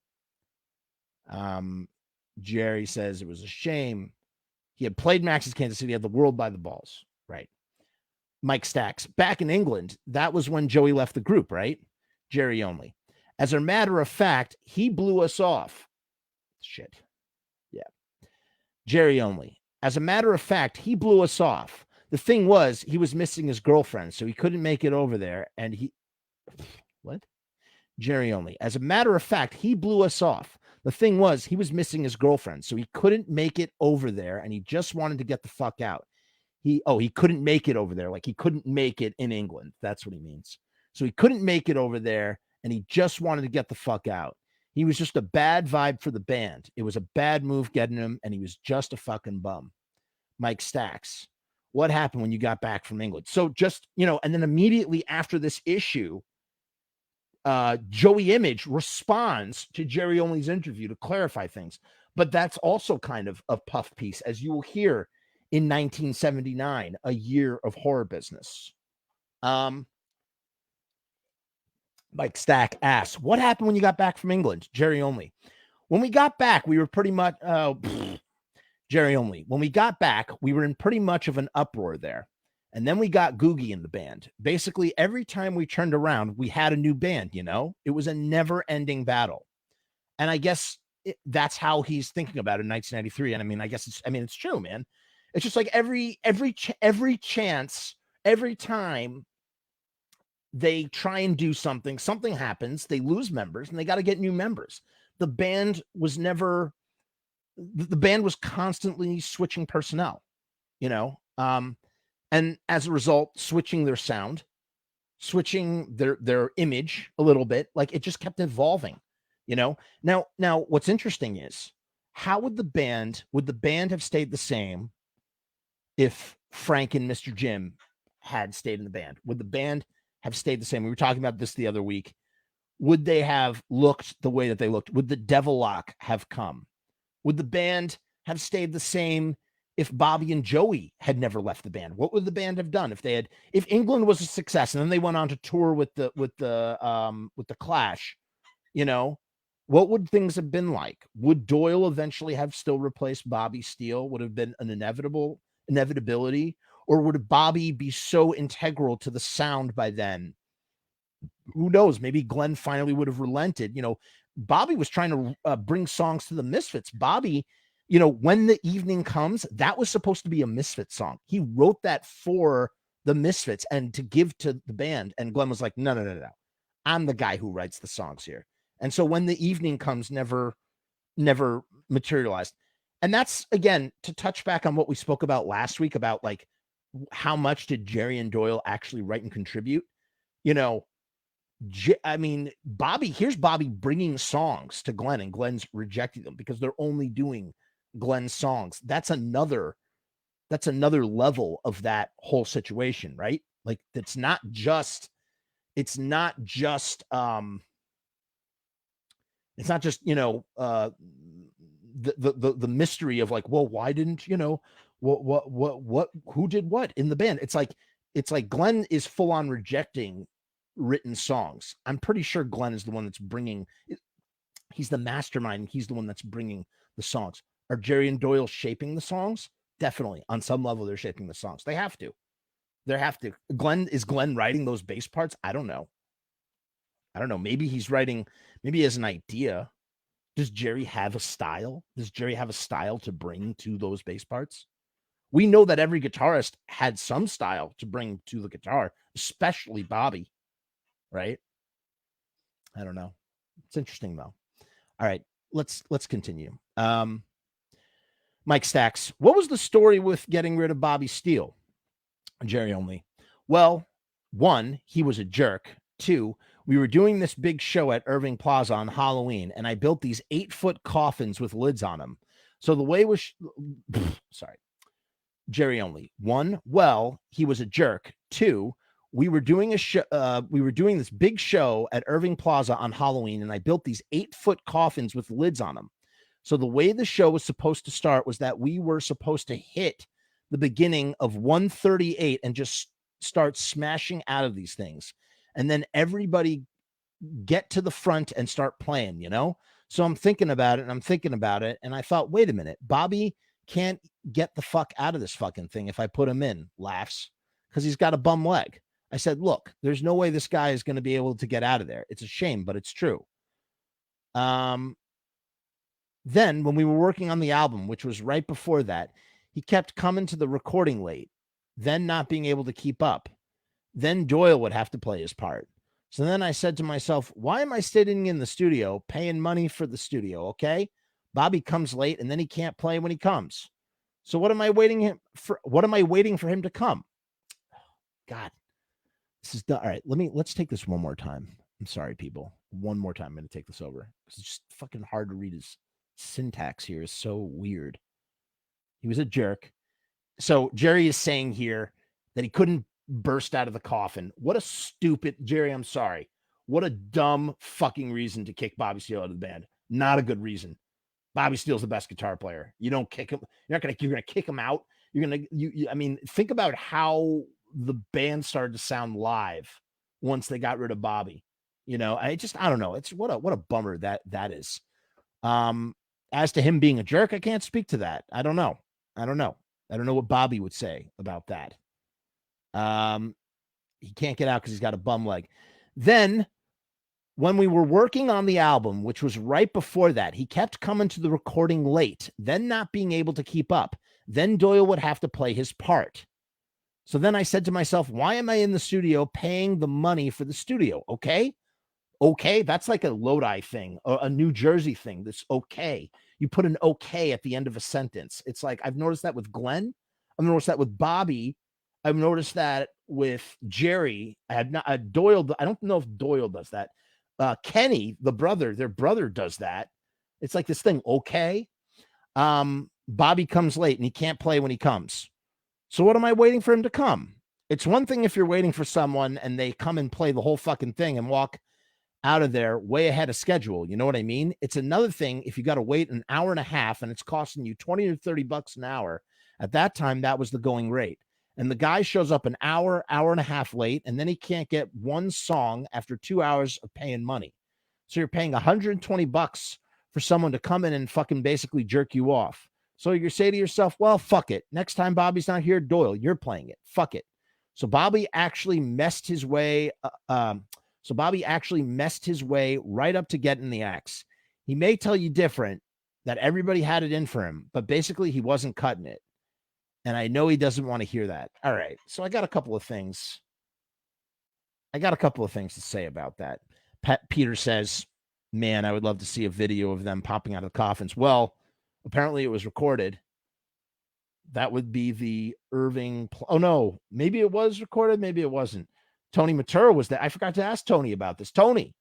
Jerry says it was a shame. He had played Max's Kansas City, had the world by the balls. Right. Mike Stacks. Back in England, that was when Joey left the group, right? Jerry only. As a matter of fact, he blew us off. Shit. Yeah. Jerry only. As a matter of fact, he blew us off. The thing was, he was missing his girlfriend, so he couldn't make it over there. And what? Jerry only. As a matter of fact, he blew us off. The thing was, he was missing his girlfriend, so he couldn't make it over there, and he just wanted to get the fuck out. He couldn't make it over there. Like he couldn't make it in England. That's what he means. So he couldn't make it over there, and he just wanted to get the fuck out. He was just a bad vibe for the band. It was a bad move getting him, and he was just a fucking bum. Mike Stacks. What happened when you got back from England? So just, and then immediately after this issue, Joey Image responds to Jerry Only's interview to clarify things. But that's also kind of a puff piece, as you will hear in 1979, a year of horror business. Mike Stack asks, what happened when you got back from England? Jerry Only. When we got back, we were pretty much, Jerry Only. When we got back, we were in pretty much of an uproar there. And then we got Googie in the band. Basically, every time we turned around, we had a new band, It was a never-ending battle. And I guess that's how he's thinking about it in 1993. And I mean, it's true, man. It's just like every chance, every time they try and do something happens, they lose members, and they got to get new members. The band was constantly switching personnel, and as a result, switching their sound, switching their image a little bit. Like it just kept evolving, Now what's interesting is, how would the band have stayed the same if Frank and Mr. Jim had stayed in the band? Would the band have stayed the same? We were talking about this the other week. Would they have looked the way that they looked? Would the Devil Lock have come? Would the band have stayed the same if Bobby and Joey had never left the band? What would the band have done if England was a success and then they went on to tour with the Clash? What would things have been like? Would Doyle eventually have still replaced Bobby Steele? Would have been an inevitability, or would Bobby be so integral to the sound by then? Who knows? Maybe Glenn finally would have relented. Bobby was trying to bring songs to the Misfits. Bobby, When the Evening Comes, that was supposed to be a Misfits song. He wrote that for the Misfits and to give to the band. And Glenn was like, no. I'm the guy who writes the songs here. And so when the evening comes, never materialized. And that's, again, to touch back on what we spoke about last week about like how much did Jerry and Doyle actually write and contribute. You know, I mean, here's Bobby bringing songs to Glenn, and Glenn's rejecting them because they're only doing Glenn's songs. That's another level of that whole situation, right? Like it's not just the mystery of like, well, why didn't what who did what in the band? It's like Glenn is full on rejecting written songs. I'm pretty sure Glenn is the one that's bringing. He's the mastermind. He's the one that's bringing the songs. Are Jerry and Doyle shaping the songs? Definitely, on some level, they're shaping the songs. They have to. Is Glenn writing those bass parts? I don't know. Maybe he's writing. Maybe he has an idea. Does Jerry have a style? Does Jerry have a style to bring to those bass parts? We know that every guitarist had some style to bring to the guitar, especially Bobby, right? I don't know. It's interesting though. All right, let's continue. Mike Stacks, what was the story with getting rid of Bobby Steele? Jerry only. Well, 1, he was a jerk. 2, we were doing this big show at Irving Plaza on Halloween, and I built these 8-foot coffins with lids on them. So the way was, sorry, Jerry only. 1, well, he was a jerk. 2, we were doing this big show at Irving Plaza on Halloween, and I built these 8-foot coffins with lids on them. So the way the show was supposed to start was that we were supposed to hit the beginning of 138 and just start smashing out of these things. And then everybody get to the front and start playing, you know? So I'm thinking about it and I thought, wait a minute, Bobby can't get the fuck out of this fucking thing if I put him in. Laughs, because he's got a bum leg. I said, look, there's no way this guy is going to be able to get out of there. It's a shame, but it's true. Then when we were working on the album, which was right before that, he kept coming to the recording late, then not being able to keep up. Then Doyle would have to play his part. So then I said to myself, why am I sitting in the studio paying money for the studio? Okay. Bobby comes late and then he can't play when he comes. So what am I waiting for? What am I waiting for him to come? God, this is done. All right. Let's take this one more time. I'm sorry, people. One more time. I'm going to take this over. It's just fucking hard to read. His syntax here is so weird. He was a jerk. So Jerry is saying here that he couldn't burst out of the coffin. What a stupid, Jerry, I'm sorry. What a dumb fucking reason to kick Bobby Steele out of the band. Not a good reason. Bobby Steele's the best guitar player. You don't kick him. You're going to kick him out. I mean, think about how the band started to sound live once they got rid of Bobby. You know, I don't know. It's what a bummer that is. As to him being a jerk, I can't speak to that. I don't know what Bobby would say about that. He can't get out because he's got a bum leg. Then when we were working on the album, which was right before that, he kept coming to the recording late, then not being able to keep up. Then Doyle would have to play his part. So then I said to myself, why am I in the studio paying the money for the studio? Okay. That's like a Lodi thing or a New Jersey thing. That's okay. You put an okay at the end of a sentence. It's like, I've noticed that with Glenn. I've noticed that with Bobby. I've noticed that with Jerry. I had not Doyle. I don't know if Doyle does that. Kenny, their brother does that. It's like this thing. Okay. Bobby comes late and he can't play when he comes. So what am I waiting for him to come? It's one thing if you're waiting for someone and they come and play the whole fucking thing and walk out of there way ahead of schedule. You know what I mean? It's another thing if you got to wait an hour and a half and it's costing you 20 or 30 bucks an hour. At that time, that was the going rate. And the guy shows up an hour and a half late, and then he can't get one song after 2 hours of paying money. So you're paying 120 bucks for someone to come in and fucking basically jerk you off. So you say to yourself, well, fuck it. Next time Bobby's not here, Doyle, you're playing it. Fuck it. So Bobby actually messed his way. Right up to getting the axe. He may tell you different, that everybody had it in for him, but basically he wasn't cutting it. And I know he doesn't want to hear that. All right. So I got a couple of things to say about that. Peter says, man, I would love to see a video of them popping out of the coffins. Well, apparently it was recorded. That would be the Irving. Oh, no. Maybe it was recorded. Maybe it wasn't. Tony Matura was there. I forgot to ask Tony about this. Tony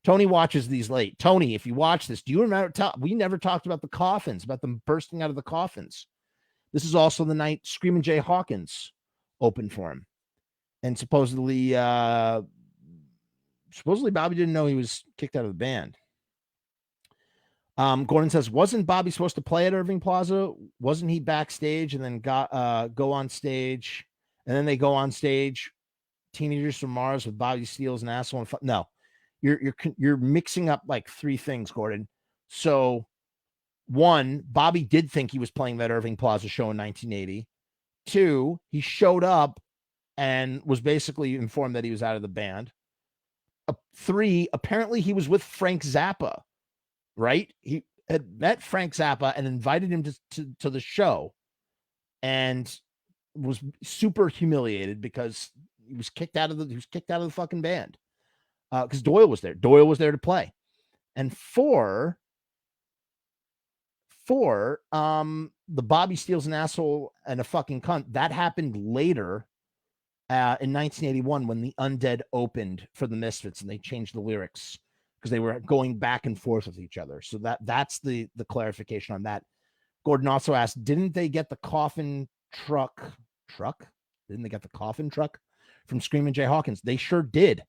watches these late. Tony, if you watch this, do you remember? We never talked about the coffins, about them bursting out of the coffins. This is also the night Screaming Jay Hawkins opened for him. And supposedly Bobby didn't know he was kicked out of the band. Gordon says, wasn't Bobby supposed to play at Irving Plaza? Wasn't he backstage and then go on stage? And then they go on stage, Teenagers from Mars with Bobby Steele's an asshole. No, you're mixing up like three things, Gordon. So, one, Bobby did think he was playing that Irving Plaza show in 1980. Two, he showed up and was basically informed that he was out of the band. Three, apparently he was with Frank Zappa. Right? He had met Frank Zappa and invited him to the show and was super humiliated because he was kicked out of the fucking band. Because Doyle was there. Doyle was there to play. And four, the Bobby Steele's an asshole and a fucking cunt, that happened later in 1981 when the Undead opened for the Misfits and they changed the lyrics because they were going back and forth with each other. So that's the clarification on that. Gordon also asked, didn't they get the coffin truck? Didn't they get the coffin truck from Screaming Jay Hawkins? They sure did.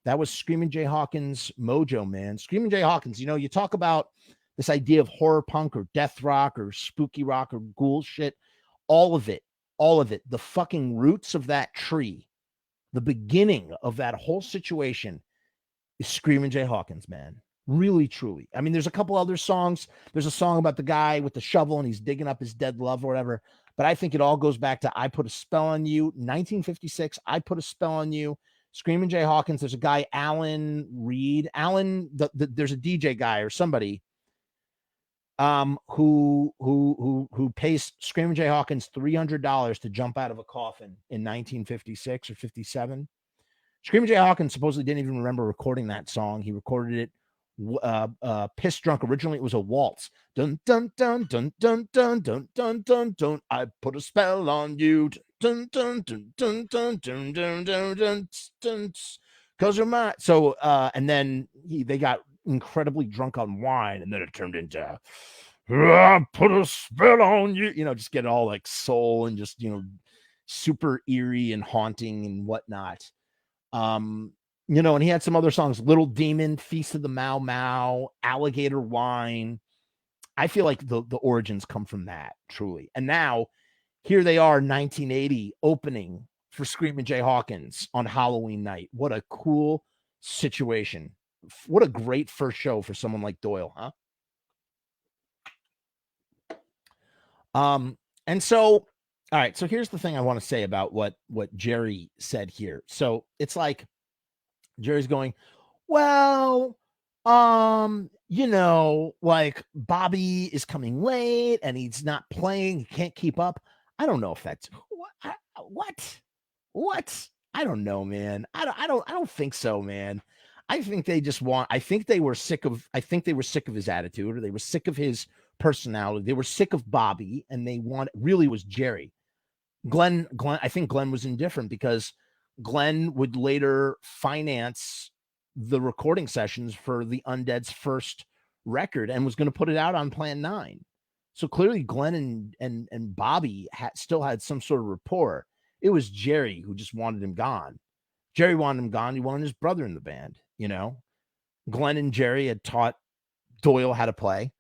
That was Screaming Jay Hawkins' mojo, man. Screaming Jay Hawkins, you talk about this idea of horror punk or death rock or spooky rock or ghoul shit. All of it. The fucking roots of that tree, the beginning of that whole situation is Screaming Jay Hawkins, man. Really, truly. I mean, there's a couple other songs. There's a song about the guy with the shovel and he's digging up his dead love or whatever. But I think it all goes back to I Put a Spell on You, 1956. I Put a Spell on You. Screaming Jay Hawkins. There's a guy, Alan Reed. There's a DJ guy or somebody who pays Screaming Jay Hawkins $300 to jump out of a coffin in 1956 or 57. Screaming Jay Hawkins supposedly didn't even remember recording that song. He recorded it piss drunk. Originally, it was a waltz. Dun dun dun dun dun dun dun dun dun dun. I put a spell on you. Dun dun dun dun dun dun dun dun dun dun. Cause you're mine. So and then they got incredibly drunk on wine, and then it turned into I put a spell on you. Just get all like soul and just super eerie and haunting and whatnot. And he had some other songs, Little Demon, Feast of the Mau Mau, Alligator Wine. I feel like the origins come from that, truly. And now here they are, 1980, opening for Screaming Jay Hawkins on Halloween night. What a cool situation. What a great first show for someone like Doyle, huh? And so, all right, so here's the thing I want to say about what Jerry said here. So it's like Jerry's going, well, like Bobby is coming late and he's not playing, he can't keep up. I don't know if that's what? I don't know, man. I don't think so, man. I think they were sick of his attitude, or they were sick of his personality. They were sick of Bobby, and really was Jerry. Glenn, I think Glenn was indifferent because Glenn would later finance the recording sessions for the Undead's first record and was going to put it out on Plan 9. So clearly Glenn and Bobby still had some sort of rapport. It was Jerry who just wanted him gone. Jerry wanted him gone. He wanted his brother in the band, Glenn and Jerry had taught Doyle how to play,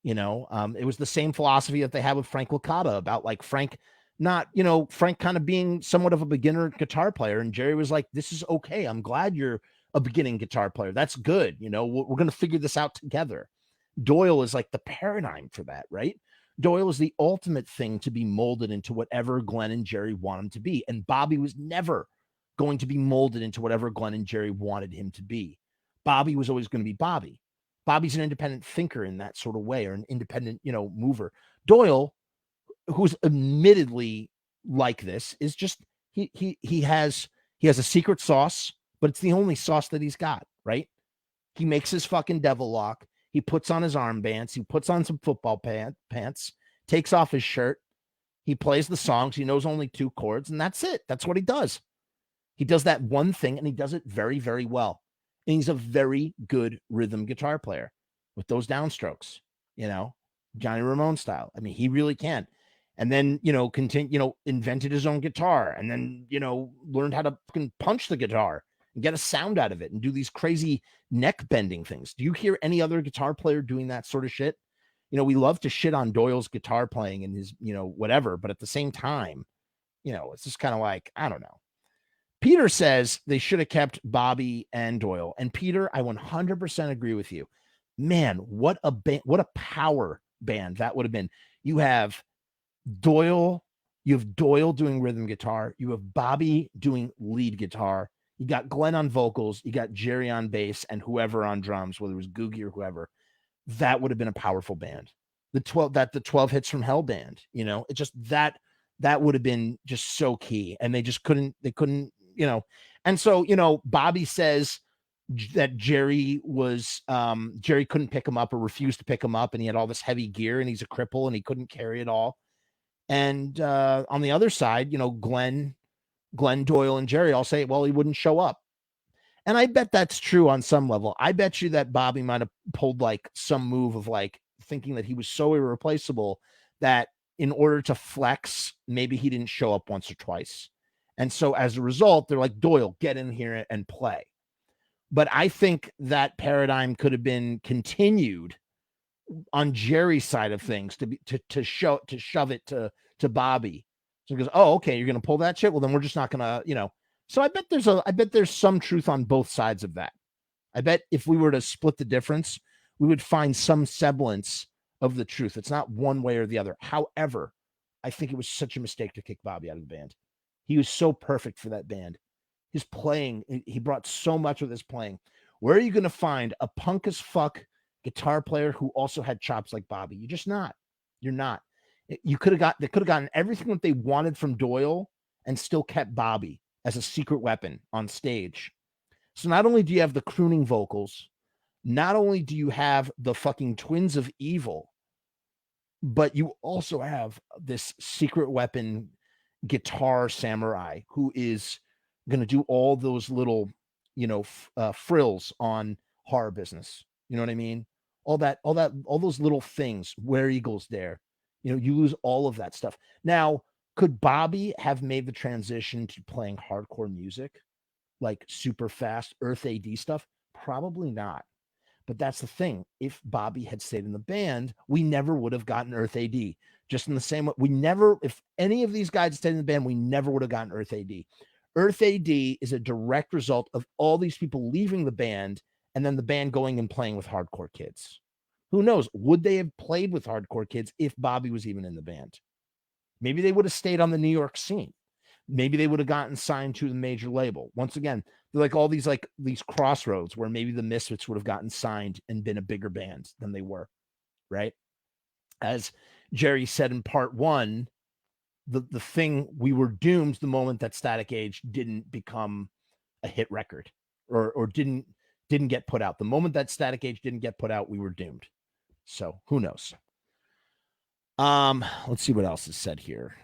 it was the same philosophy that they had with Frank Licata about like Frank kind of being somewhat of a beginner guitar player. And Jerry was like, this is okay. I'm glad you're a beginning guitar player. That's good. We're going to figure this out together. Doyle is like the paradigm for that, right? Doyle is the ultimate thing to be molded into whatever Glenn and Jerry want him to be. And Bobby was never going to be molded into whatever Glenn and Jerry wanted him to be. Bobby was always going to be Bobby. Bobby's an independent thinker in that sort of way, or an independent, mover. Doyle, who's admittedly like this, is just he has a secret sauce, but it's the only sauce that he's got, right? He makes his fucking devil lock. He puts on his armbands. He puts on some football pants, takes off his shirt. He plays the songs. He knows only 2 chords, and that's it. That's what he does. He does that one thing, and he does it very, very well. And he's a very good rhythm guitar player with those downstrokes, Johnny Ramone style. I mean, he really can. And then, invented his own guitar, and then, learned how to fucking punch the guitar and get a sound out of it and do these crazy neck bending things. Do you hear any other guitar player doing that sort of shit? We love to shit on Doyle's guitar playing and his, whatever, but at the same time, it's just kind of like, I don't know. Peter says they should have kept Bobby and Doyle. And Peter, I 100% agree with you. Man, what a power band that would have been. You have Doyle doing rhythm guitar. You have Bobby doing lead guitar. You got Glenn on vocals. You got Jerry on bass and whoever on drums, whether it was Googie or whoever. That would have been a powerful band. The 12 Hits from Hell band, it just that would have been just so key. And they couldn't, and so, Bobby says that Jerry couldn't pick him up or refused to pick him up. And he had all this heavy gear and he's a cripple and he couldn't carry it all. And on the other side, Glenn, Doyle, and Jerry all say, well, he wouldn't show up. And I bet that's true on some level. I bet you that Bobby might have pulled like some move of like thinking that he was so irreplaceable that in order to flex, maybe he didn't show up once or twice. And so as a result, they're like, Doyle, get in here and play. But I think that paradigm could have been continued on Jerry's side of things to shove it to Bobby. So he goes, oh, okay, you're going to pull that shit? Well, then we're just not going to, So I bet there's some truth on both sides of that. I bet if we were to split the difference, we would find some semblance of the truth. It's not one way or the other. However, I think it was such a mistake to kick Bobby out of the band. He was so perfect for that band. His playing, he brought so much with his playing. Where are you going to find a punk as fuck guitar player who also had chops like Bobby? You're just not. You're not. They could have gotten everything that they wanted from Doyle and still kept Bobby as a secret weapon on stage. So not only do you have the crooning vocals, not only do you have the fucking twins of evil, but you also have this secret weapon guitar samurai who is going to do all those little, frills on Horror Business. You know what I mean? All those little things, Where Eagles Dare, you lose all of that stuff. Now, could Bobby have made the transition to playing hardcore music, like super fast Earth AD stuff? Probably not. But that's the thing. If Bobby had stayed in the band, we never would have gotten Earth AD. Just in the same way, if any of these guys had stayed in the band, we never would have gotten Earth AD. Earth AD is a direct result of all these people leaving the band and then the band going and playing with hardcore kids. Who knows? Would they have played with hardcore kids if Bobby was even in the band? Maybe they would have stayed on the New York scene. Maybe they would have gotten signed to the major label. Once again, they're like all these crossroads where maybe the Misfits would have gotten signed and been a bigger band than they were, right? As Jerry said in part 1, the thing, we were doomed the moment that Static Age didn't become a hit record or didn't get put out. The moment that Static Age didn't get put out, we were doomed. So who knows? Let's see what else is said here.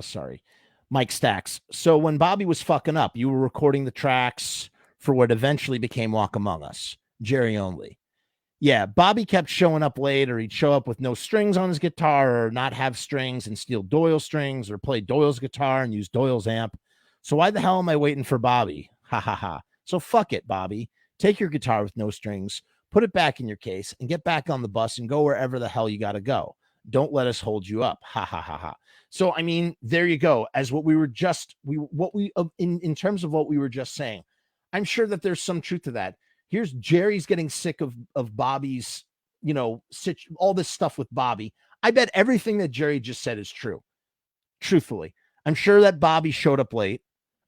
Sorry. Mike Stacks. So when Bobby was fucking up, you were recording the tracks for what eventually became Walk Among Us. Jerry only. Yeah, Bobby kept showing up late, or he'd show up with no strings on his guitar, or not have strings and steal Doyle's strings, or play Doyle's guitar and use Doyle's amp. So why the hell am I waiting for Bobby? Ha ha ha. So fuck it, Bobby. Take your guitar with no strings, put it back in your case, and get back on the bus and go wherever the hell you got to go. Don't let us hold you up. Ha ha ha ha. So, I mean, there you go. As what we were just, in terms of what we were just saying, I'm sure that there's some truth to that. Here's Jerry's getting sick of Bobby's, all this stuff with Bobby. I bet everything that Jerry just said is true. Truthfully, I'm sure that Bobby showed up late.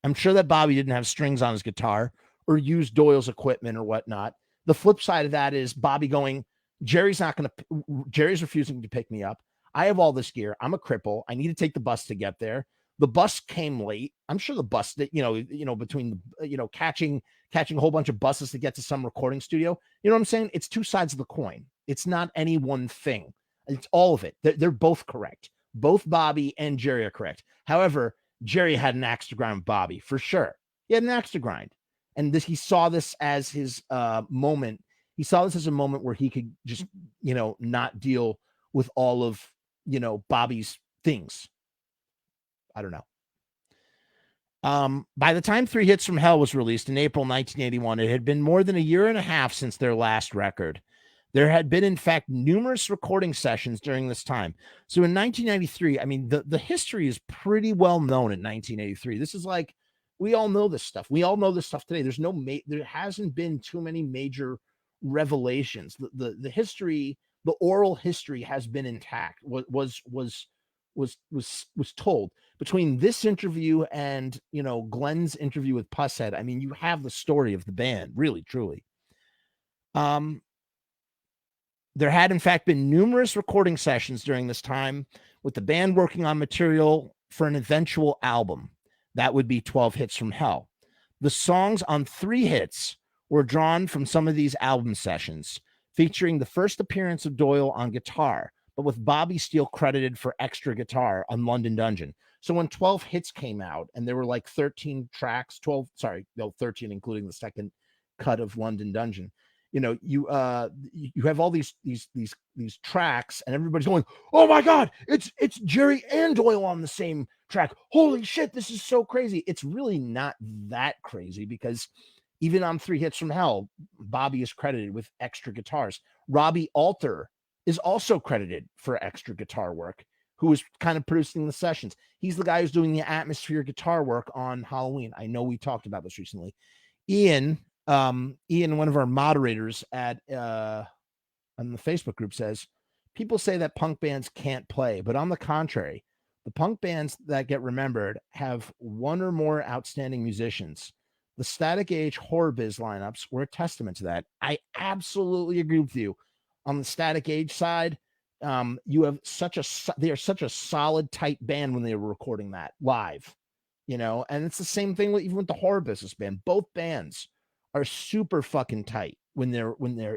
I'm sure that Bobby didn't have strings on his guitar or used Doyle's equipment or whatnot. The flip side of that is Bobby going, Jerry's refusing to pick me up. I have all this gear. I'm a cripple. I need to take the bus to get there. The bus came late. I'm sure the bus that, between, catching a whole bunch of buses to get to some recording studio. You know what I'm saying? It's two sides of the coin. It's not any one thing. It's all of it. They're both correct. Both Bobby and Jerry are correct. However, Jerry had an axe to grind with Bobby for sure. He had an axe to grind. And he saw this as his moment. He saw this as a moment where he could just, not deal with all of, Bobby's things. I don't know. By the time Three Hits from Hell was released in April 1981, it had been more than a year and a half since their last record. There had been, in fact, numerous recording sessions during this time. So in 1993, I mean, the history is pretty well known in 1983. This is like, we all know this stuff. We all know this stuff today. There hasn't been too many major revelations. The history, the oral history has been intact. Was told between this interview and Glenn's interview with Pusshead. I mean, you have the story of the band, really, truly. There had, in fact, been numerous recording sessions during this time, with the band working on material for an eventual album. That would be 12 Hits from Hell. The songs on Three Hits were drawn from some of these album sessions, featuring the first appearance of Doyle on guitar, but with Bobby Steele credited for extra guitar on London Dungeon. So when 12 Hits came out, and there were like 13 tracks, 13, including the second cut of London Dungeon, you have all these tracks, and everybody's going, "Oh my God, it's Jerry and Doyle on the same track. Holy shit, this is so crazy." It's really not that crazy, because even on Three Hits from Hell, Bobby is credited with extra guitars. Robbie Alter is also credited for extra guitar work, who was kind of producing the sessions. He's the guy who's doing the atmosphere guitar work on Halloween. I know we talked about this recently. Ian, one of our moderators on the Facebook group, says, people say that punk bands can't play, but on the contrary, the punk bands that get remembered have one or more outstanding musicians. The Static Age Horror Biz lineups were a testament to that. I absolutely agree with you. On the Static Age side, they are such a solid, tight band when they were recording that live, and it's the same thing even with the Horror Business band. Both bands are super fucking tight when they're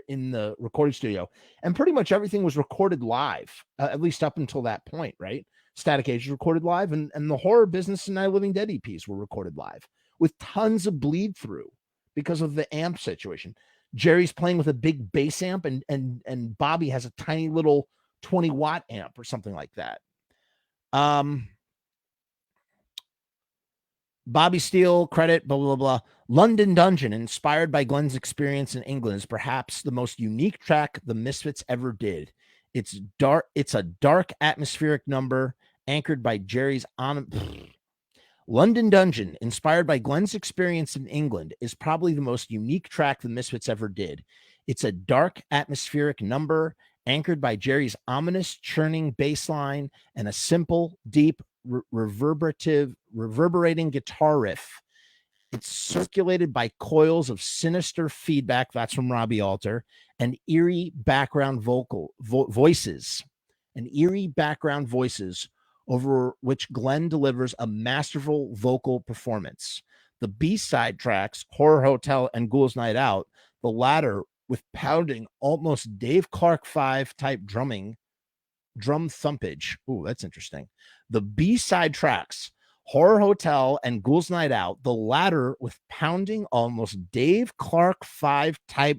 in the recording studio, and pretty much everything was recorded live, at least up until that point, right? Static Age was recorded live, and the Horror Business and Night Living Dead EPs were recorded live with tons of bleed through because of the amp situation. Jerry's playing with a big bass amp, and Bobby has a tiny little 20-watt amp or something like that. Bobby Steele credit, blah, blah, blah. London Dungeon, inspired by Glenn's experience in England, is perhaps the most unique track the Misfits ever did. It's a dark, atmospheric number anchored by Jerry's London Dungeon, inspired by Glenn's experience in England, is probably the most unique track the Misfits ever did. It's a dark, atmospheric number anchored by Jerry's ominous, churning bass line and a simple, deep, reverberating guitar riff. It's circulated by coils of sinister feedback, that's from Robbie Alter, and eerie background voices, over which Glenn delivers a masterful vocal performance. The B-side tracks, Horror Hotel and Ghouls Night Out, the latter with pounding, almost Dave Clark 5 type drum thumpage. Ooh, that's interesting. The B-side tracks, Horror Hotel and Ghouls Night Out, the latter with pounding, almost Dave Clark 5 type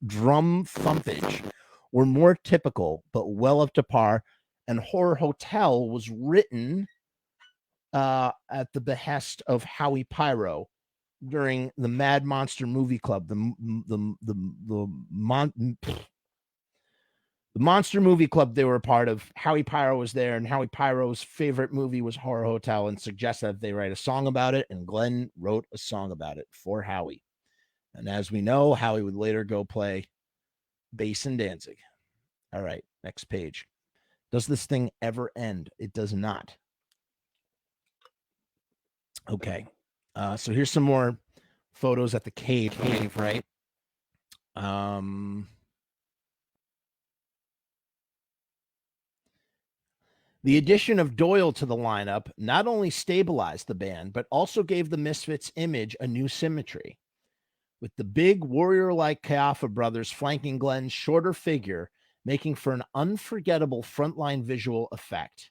drum thumpage, were more typical, but well up to par. And Horror Hotel was written at the behest of Howie Pyro during the Mad Monster Movie Club, the Monster Movie Club they were a part of. Howie Pyro was there, and Howie Pyro's favorite movie was Horror Hotel, and suggested that they write a song about it, and Glenn wrote a song about it for Howie. And as we know, Howie would later go play bass in Danzig. All right, next page. Does this thing ever end? It does not. Okay. So here's some more photos at the cave, right? The addition of Doyle to the lineup not only stabilized the band, but also gave the Misfits' image a new symmetry. With the big warrior-like Kayaffa brothers flanking Glenn's shorter figure, making for an unforgettable frontline visual effect.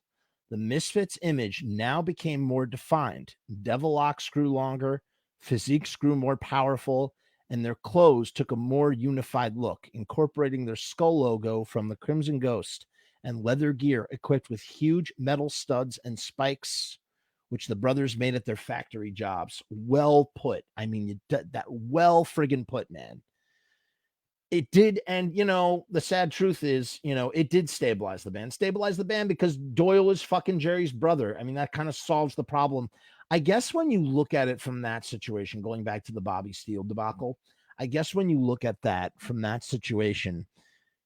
The Misfits' image now became more defined. Devil locks grew longer, physiques grew more powerful, and their clothes took a more unified look, incorporating their skull logo from the Crimson Ghost and leather gear equipped with huge metal studs and spikes, which the brothers made at their factory jobs. Well put. I mean, that well friggin' put, man. It did, and the sad truth is, it did stabilize the band. Stabilize the band because Doyle is fucking Jerry's brother. I mean, that kind of solves the problem. I guess when you look at it from that situation, going back to the Bobby Steele debacle, I guess when you look at that from that situation,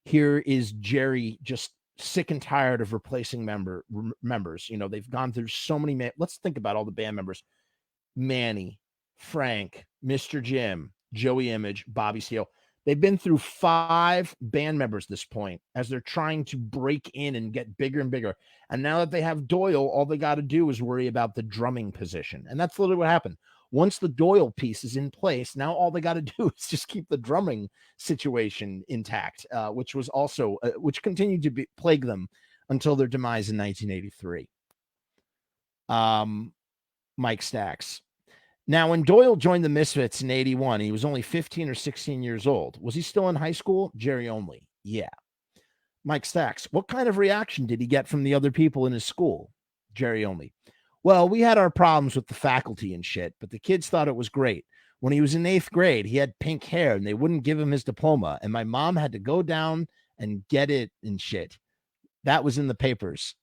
here is Jerry just sick and tired of replacing members. They've gone through so many. Let's think about all the band members: Manny, Frank, Mr. Jim, Joey Image, Bobby Steele. They've been through 5 band members this point as they're trying to break in and get bigger and bigger. And now that they have Doyle, all they got to do is worry about the drumming position. And that's literally what happened. Once the Doyle piece is in place, now all they got to do is just keep the drumming situation intact, which was also, which continued to plague them until their demise in 1983. Mike Stacks. Now, when Doyle joined the Misfits in 81, he was only 15 or 16 years old. Was he still in high school? Jerry only. Yeah. Mike Stacks. What kind of reaction did he get from the other people in his school? Jerry only. Well, we had our problems with the faculty and shit, but the kids thought it was great. When he was in 8th grade, he had pink hair and they wouldn't give him his diploma. And my mom had to go down and get it and shit. That was in the papers.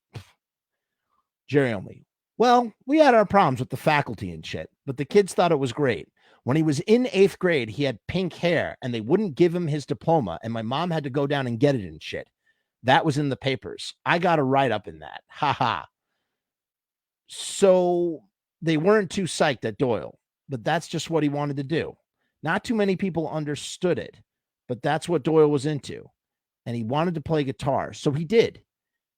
Jerry only. Well, we had our problems with the faculty and shit, but the kids thought it was great. When he was in 8th grade, he had pink hair and they wouldn't give him his diploma. And my mom had to go down and get it and shit. That was in the papers. I got a write-up in that. Ha ha. So they weren't too psyched at Doyle, but that's just what he wanted to do. Not too many people understood it, but that's what Doyle was into. And he wanted to play guitar. So he did.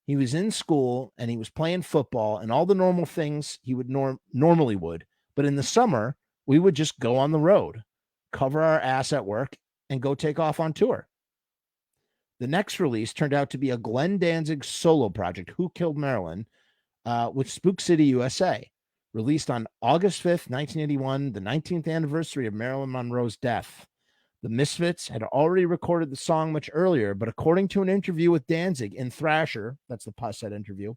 He was in school and he was playing football and all the normal things he would normally would. But in the summer, we would just go on the road, cover our ass at work, and go take off on tour. The next release turned out to be a Glenn Danzig solo project, Who Killed Marilyn, with Spook City, USA, released on August 5th, 1981, the 19th anniversary of Marilyn Monroe's death. The Misfits had already recorded the song much earlier, but according to an interview with Danzig in Thrasher, that's the Pusset interview,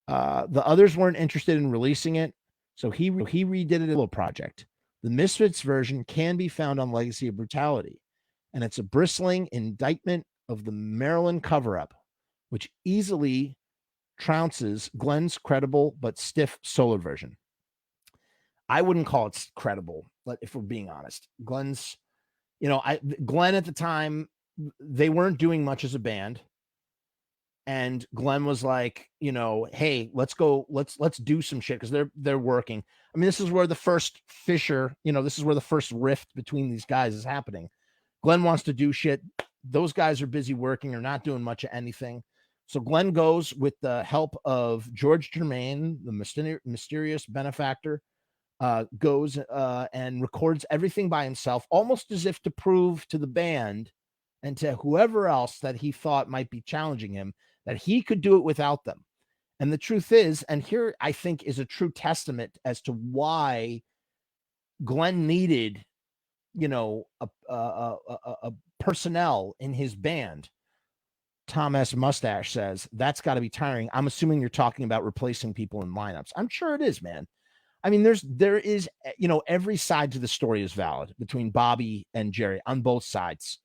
the others weren't interested in releasing it, so he redid it as a little project. The Misfits version can be found on Legacy of Brutality, and it's a bristling indictment of the Marilyn cover-up, which easily trounces Glenn's credible but stiff solo version. I wouldn't call it credible, but if we're being honest, Glenn's, Glenn at the time, they weren't doing much as a band. And Glenn was like, hey, let's go, let's do some shit because they're working. I mean, this is where the first fissure, this is where the first rift between these guys is happening. Glenn wants to do shit. Those guys are busy working or not doing much of anything. So Glenn goes with the help of George Germain, the mysterious benefactor, goes and records everything by himself, almost as if to prove to the band and to whoever else that he thought might be challenging him that he could do it without them. And the truth is, and here I think is a true testament as to why Glenn needed, a personnel in his band. Tom S. Mustache says, that's got to be tiring. I'm assuming you're talking about replacing people in lineups. I'm sure it is, man. I mean, there is, every side to the story is valid between Bobby and Jerry on both sides.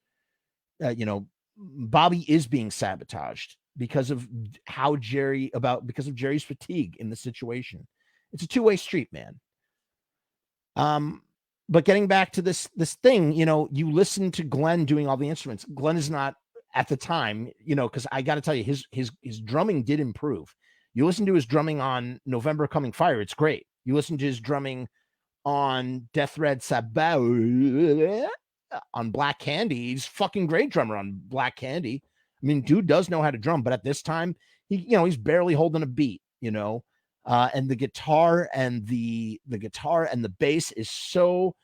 Bobby is being sabotaged because of Jerry's fatigue in the situation. It's a two-way street, man. But getting back to this thing, you listen to Glenn doing all the instruments. Glenn is not at the time, because I got to tell you, his drumming did improve. You listen to his drumming on November Coming Fire, it's great. You listen to his drumming on Death Red Sabbath, on Black Candy. He's fucking great drummer on Black Candy. I mean, dude does know how to drum, but at this time, he's barely holding a beat, and the guitar and the bass is so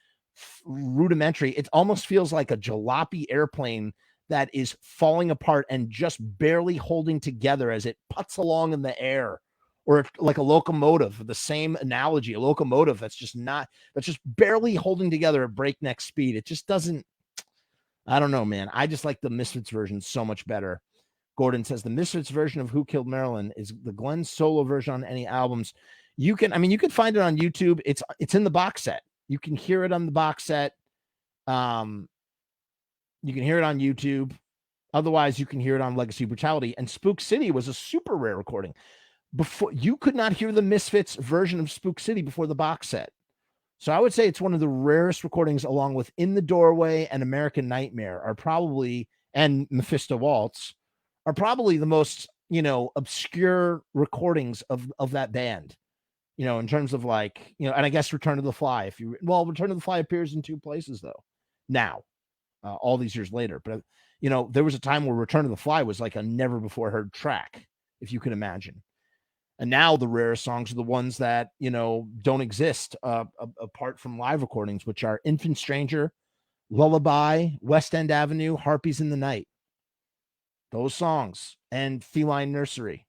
rudimentary. It almost feels like a jalopy airplane that is falling apart and just barely holding together as it puts along in the air, or like a locomotive. The same analogy, a locomotive that's just barely holding together at breakneck speed. It just doesn't. I don't know, man. I just like the Misfits version so much better. Gordon says the Misfits version of Who Killed Marilyn is the Glenn solo version on any albums. You can find it on YouTube. It's in the box set. You can hear it on the box set. You can hear it on YouTube. Otherwise, you can hear it on Legacy Brutality. And Spook City was a super rare recording. Before, you could not hear the Misfits version of Spook City before the box set. So I would say it's one of the rarest recordings, along with In the Doorway and American Nightmare are probably, and Mephisto Waltz are probably the most, obscure recordings of that band, in terms of like, and I guess Return to the Fly. Return to the Fly appears in 2 places though now, all these years later. But, there was a time where Return to the Fly was like a never before heard track, if you can imagine. And now the rarest songs are the ones that, don't exist apart from live recordings, which are Infant Stranger, Lullaby, West End Avenue, Harpies in the Night. Those songs, and Feline Nursery.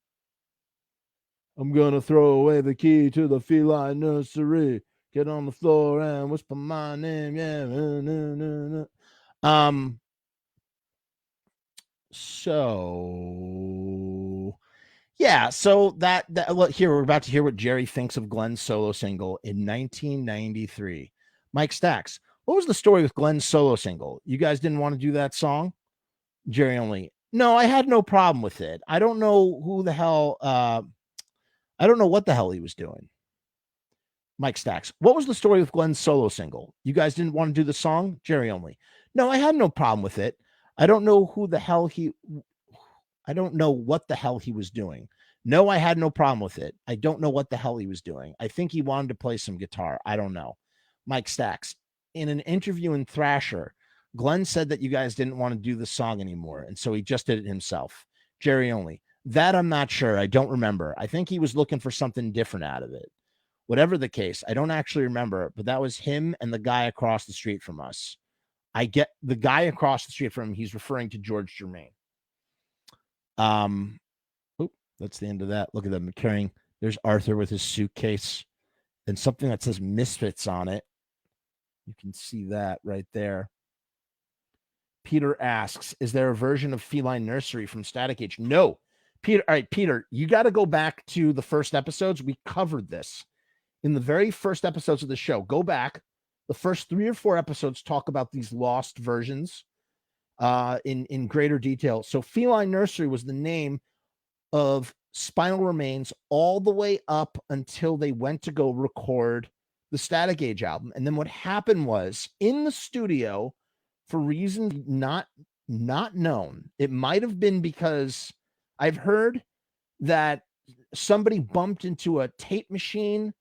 I'm going to throw away the key to the Feline Nursery. Get on the floor and whisper my name. Yeah. So yeah, so that here we're about to hear what Jerry thinks of Glenn's solo single in 1993. Mike Stacks, what was the story with Glenn's solo single? You guys didn't want to do that song? Jerry only. No, I had no problem with it. I don't know who the hell. I don't know what the hell he was doing. Mike Stacks, what was the story with Glenn's solo single? You guys didn't want to do the song? Jerry only. No, I had no problem with it. I don't know who the hell he. I don't know what the hell he was doing. No, I had no problem with it. I don't know what the hell he was doing. I think he wanted to play some guitar. I don't know. Mike Stacks, in an interview in Thrasher, Glenn said that you guys didn't want to do the song anymore, and so he just did it himself. Jerry only. That I'm not sure. I don't remember. I think he was looking for something different out of it. Whatever the case, I don't actually remember, but that was him and the guy across the street from us. I get the guy across the street from him. He's referring to George Germain. That's the end of that. Look at them carrying. There's Arthur with his suitcase and something that says Misfits on it. You can see that right there. Peter asks, is there a version of Feline Nursery from Static Age? No. Peter, all right, Peter, you got to go back to the first episodes. We covered this in the very first episodes of the show. Go back. The first 3 or 4 episodes talk about these lost versions in greater detail. So Feline Nursery was the name of Spinal Remains all the way up until they went to go record the Static Age album. And then what happened was, in the studio, for reasons not known, it might have been because I've heard that somebody bumped into a tape machine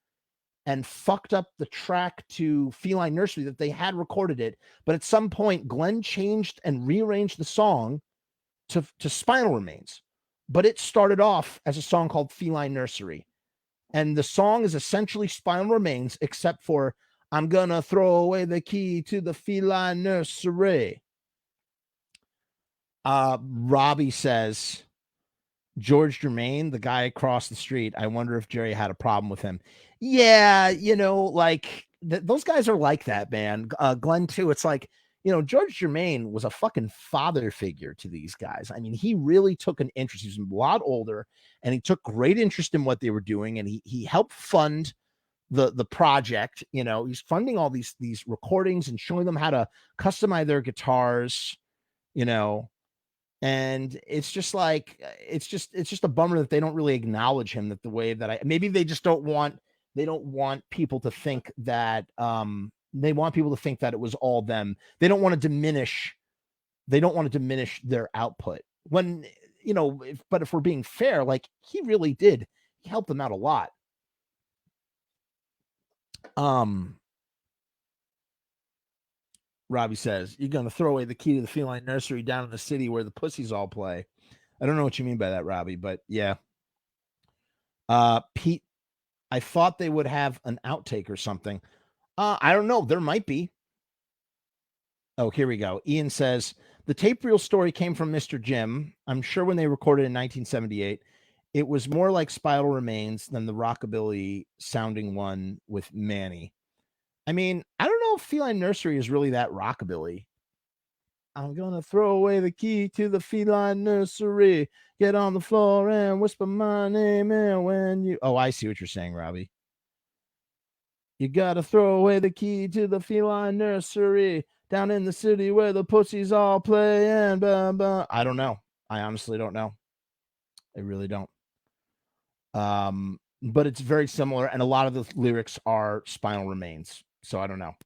and fucked up the track to Feline Nursery, that they had recorded it. But at some point, Glenn changed and rearranged the song to Spinal Remains. But it started off as a song called Feline Nursery. And the song is essentially Spinal Remains, except for I'm gonna throw away the key to the Feline Nursery. Robbie says, George Germain, the guy across the street, I wonder if Jerry had a problem with him. Yeah, like those guys are like that, man. Glenn too. It's like, George Germain was a fucking father figure to these guys. I mean, he really took an interest. He was a lot older, and he took great interest in what they were doing, and he helped fund the project. He's funding all these recordings and showing them how to customize their guitars, and it's just like it's just a bummer that they don't really acknowledge him, that the way that maybe they just don't want people to think that they want people to think that it was all them. They don't want to diminish their output when, but if we're being fair, like he really did, he helped them out a lot. Robbie says, you're going to throw away the key to the Feline Nursery down in the city where the pussies all play. I don't know what you mean by that, Robbie, but yeah, Pete, I thought they would have an outtake or something. I don't know. There might be. Oh, here we go. Ian says the tape reel story came from Mr. Jim. I'm sure when they recorded in 1978, it was more like Spiral Remains than the rockabilly sounding one with Manny. I mean, I don't know if Feline Nursery is really that rockabilly. I'm gonna throw away the key to the feline nursery, get on the floor and whisper my name. And when you, oh, I see what you're saying, Robbie. You gotta throw away the key to the feline nursery down in the city where the pussies all play. And blah, blah. I don't know. I honestly don't know. I really don't. But it's very similar, and a lot of the lyrics are Spinal Remains. So I don't know.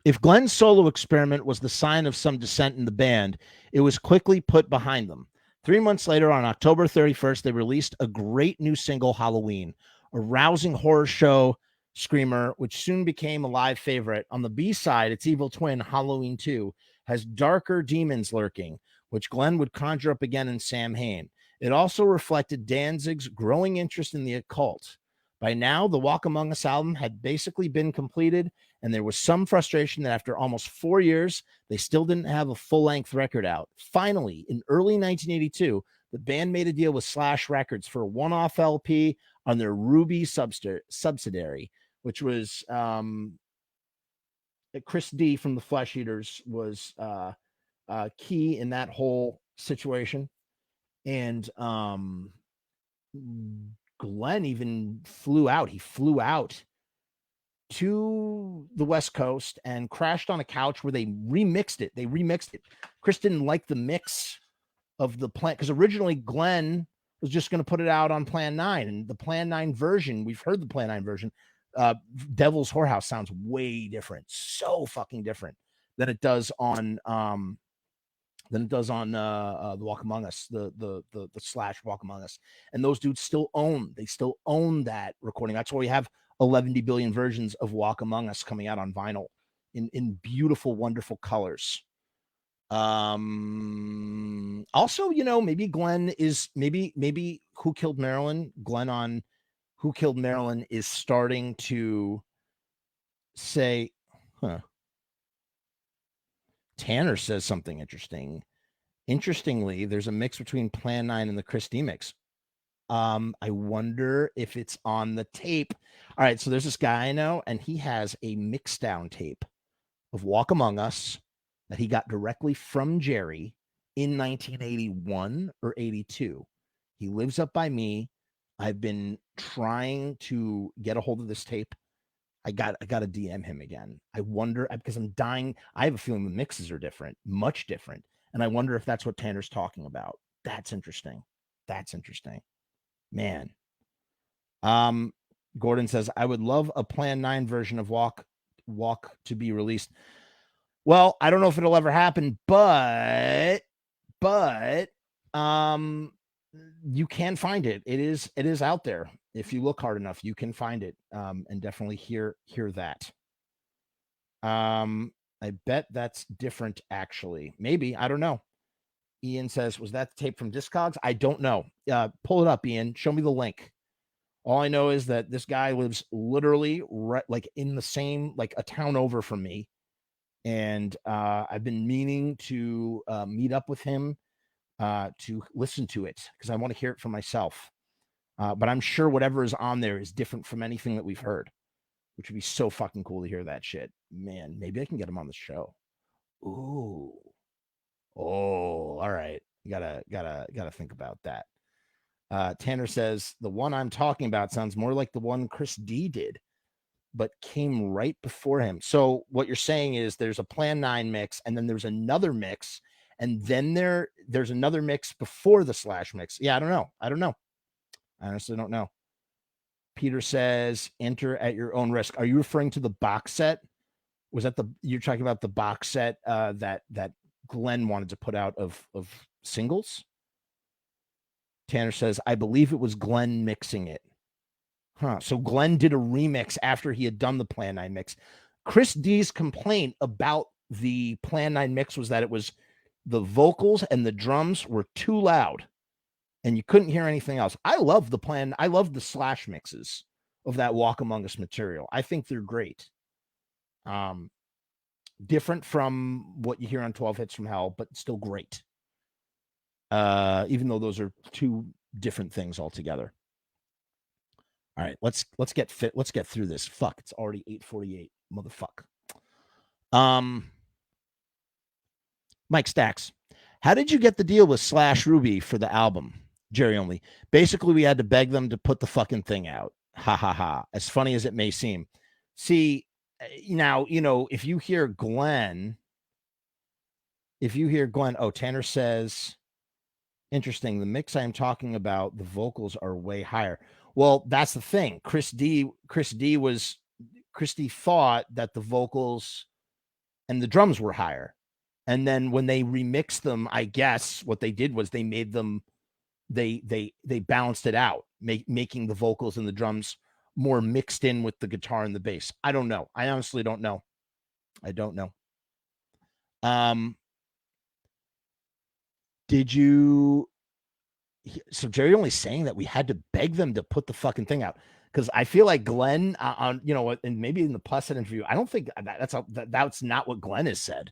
If Glenn's solo experiment was the sign of some dissent in the band, it was quickly put behind them. 3 months later, on October 31st, they released a great new single, Halloween, a rousing horror show screamer, which soon became a live favorite. On the B-side, its evil twin, Halloween 2, has darker demons lurking, which Glenn would conjure up again in Samhain. It also reflected Danzig's growing interest in the occult. By now, the Walk Among Us album had basically been completed, and there was some frustration that after almost 4 years, they still didn't have a full-length record out. Finally, in early 1982, the band made a deal with Slash Records for a one-off LP on their Ruby subsidiary, which was Chris D from the Flesh Eaters was key in that whole situation. And Glenn even flew out. He flew out to the West Coast and crashed on a couch where they remixed it. Chris didn't like the mix of the plan because originally Glenn was just going to put it out on Plan 9, and the Plan 9 version, we've heard the Plan 9 version, Devil's Whorehouse sounds way different, so fucking different than it does on the Walk Among Us, the Slash Walk Among Us. And those dudes still own that recording. That's why we have 11 billion versions of Walk Among Us coming out on vinyl in beautiful, wonderful colors. Also, maybe Glenn is maybe Who Killed Marilyn, Glenn on Who Killed Marilyn is starting to say, Tanner says something interesting. Interestingly, there's a mix between Plan 9 and the Chris D mix. I wonder if it's on the tape. All right, so there's this guy I know, and he has a mix down tape of Walk Among Us that he got directly from Jerry in 1981 or 82. He lives up by me. I've been trying to get a hold of this tape. I got to DM him again. I wonder, because I'm dying. I have a feeling the mixes are different, much different. And I wonder if that's what Tanner's talking about. That's interesting. Man. Gordon says, I would love a Plan 9 version of Walk to be released. Well, I don't know if it'll ever happen, but you can find it. It is out there. If you look hard enough, you can find it, and definitely hear that. I bet that's different, actually. Maybe, I don't know. Ian says, was that the tape from Discogs? I don't know. Pull it up, Ian. Show me the link. All I know is that this guy lives literally like in the same, like a town over from me. And I've been meaning to meet up with him to listen to it because I want to hear it for myself. But I'm sure whatever is on there is different from anything that we've heard, which would be so fucking cool to hear that shit. Man, maybe I can get him on the show. Ooh. Oh, all right. Gotta think about that. Tanner says the one I'm talking about sounds more like the one Chris D did, but came right before him. So what you're saying is there's a Plan 9 mix, and then there's another mix, and then there's another mix before the Slash mix. Yeah, I don't know. I honestly don't know. Peter says, enter at your own risk. Are you referring to the box set? Was that you're talking about the box set that Glenn wanted to put out of singles? Tanner says, I believe it was Glenn mixing it. So Glenn did a remix after he had done the Plan 9 mix. Chris D's complaint about the Plan 9 mix was that it was the vocals and the drums were too loud. and you couldn't hear anything else. I love the plan. I love the slash mixes of that Walk Among Us material. I think they're great. Different from what you hear on 12 Hits from Hell, but still great. Even though those are two different things altogether. All right, let's get fit. Let's get through this. Fuck, it's already 8:48. Motherfuck. Mike Stacks, how did you get the deal with Slash Ruby for the album? Jerry only. Basically, we had to beg them to put the fucking thing out. Ha ha ha. As funny as it may seem. See, now, if you hear Glenn, oh, Tanner says, interesting. The mix I'm talking about, the vocals are way higher. Well, that's the thing. Christy thought that the vocals and the drums were higher. And then when they remixed them, I guess what they did was they made them, they balanced it out, making the vocals and the drums more mixed in with the guitar and the bass. I don't know. I honestly don't know. I don't know. Did you? So Jerry only saying that we had to beg them to put the fucking thing out, because I feel like Glenn on and maybe in the Pusset interview, I don't think that's not what Glenn has said.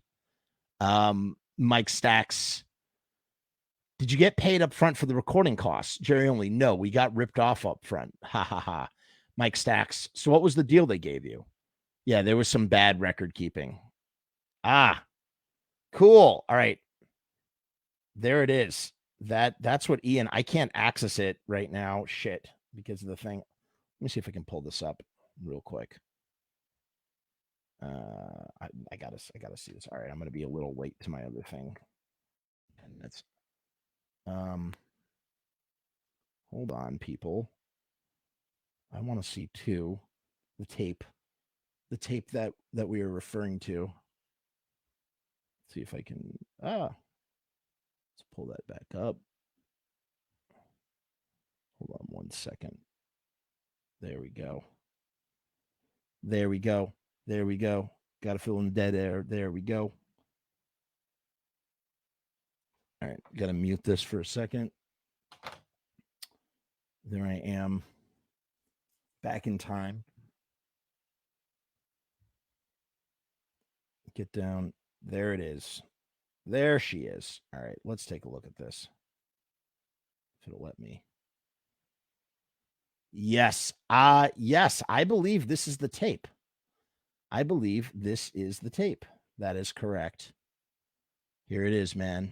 Mike Stacks, did you get paid up front for the recording costs? Jerry only, no, we got ripped off up front. Ha ha ha. Mike Stacks, so what was the deal they gave you? Yeah, there was some bad record keeping. Cool. All right, there it is. That's what Ian, I can't access it right now. Shit, because of the thing. Let me see if I can pull this up real quick. I gotta see this. All right, I'm gonna be a little late to my other thing. And that's hold on, people. I want to see too the tape that we are referring to. Let's see if I can let's pull that back up. Hold on 1 second. There we go. Got to fill in the dead air. There we go. All right, got to mute this for a second. There I am, back in time. Get down. There it is. There she is. All right, let's take a look at this. If it'll let me. Yes. Yes, I believe this is the tape. That is correct. Here it is, man.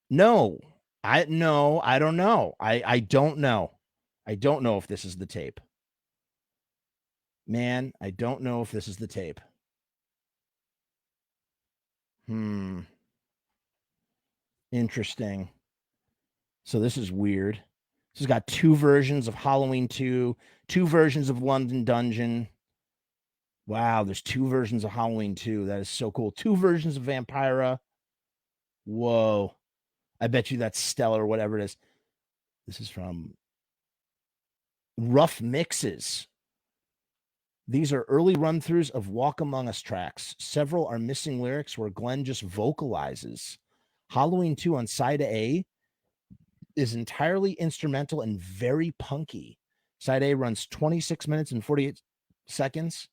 No, I don't know. I don't know. I don't know if this is the tape. Man, I don't know if this is the tape. Interesting. So this is weird. This has got two versions of Halloween 2, two versions of London Dungeon. Wow, there's two versions of Halloween 2. That is so cool. Two versions of Vampira. Whoa. I bet you that's stellar, whatever it is. This is from Rough Mixes. These are early run-throughs of Walk Among Us tracks. Several are missing lyrics where Glenn just vocalizes. Halloween 2 on side A is entirely instrumental and very punky. Side A runs 26 minutes and 48 seconds.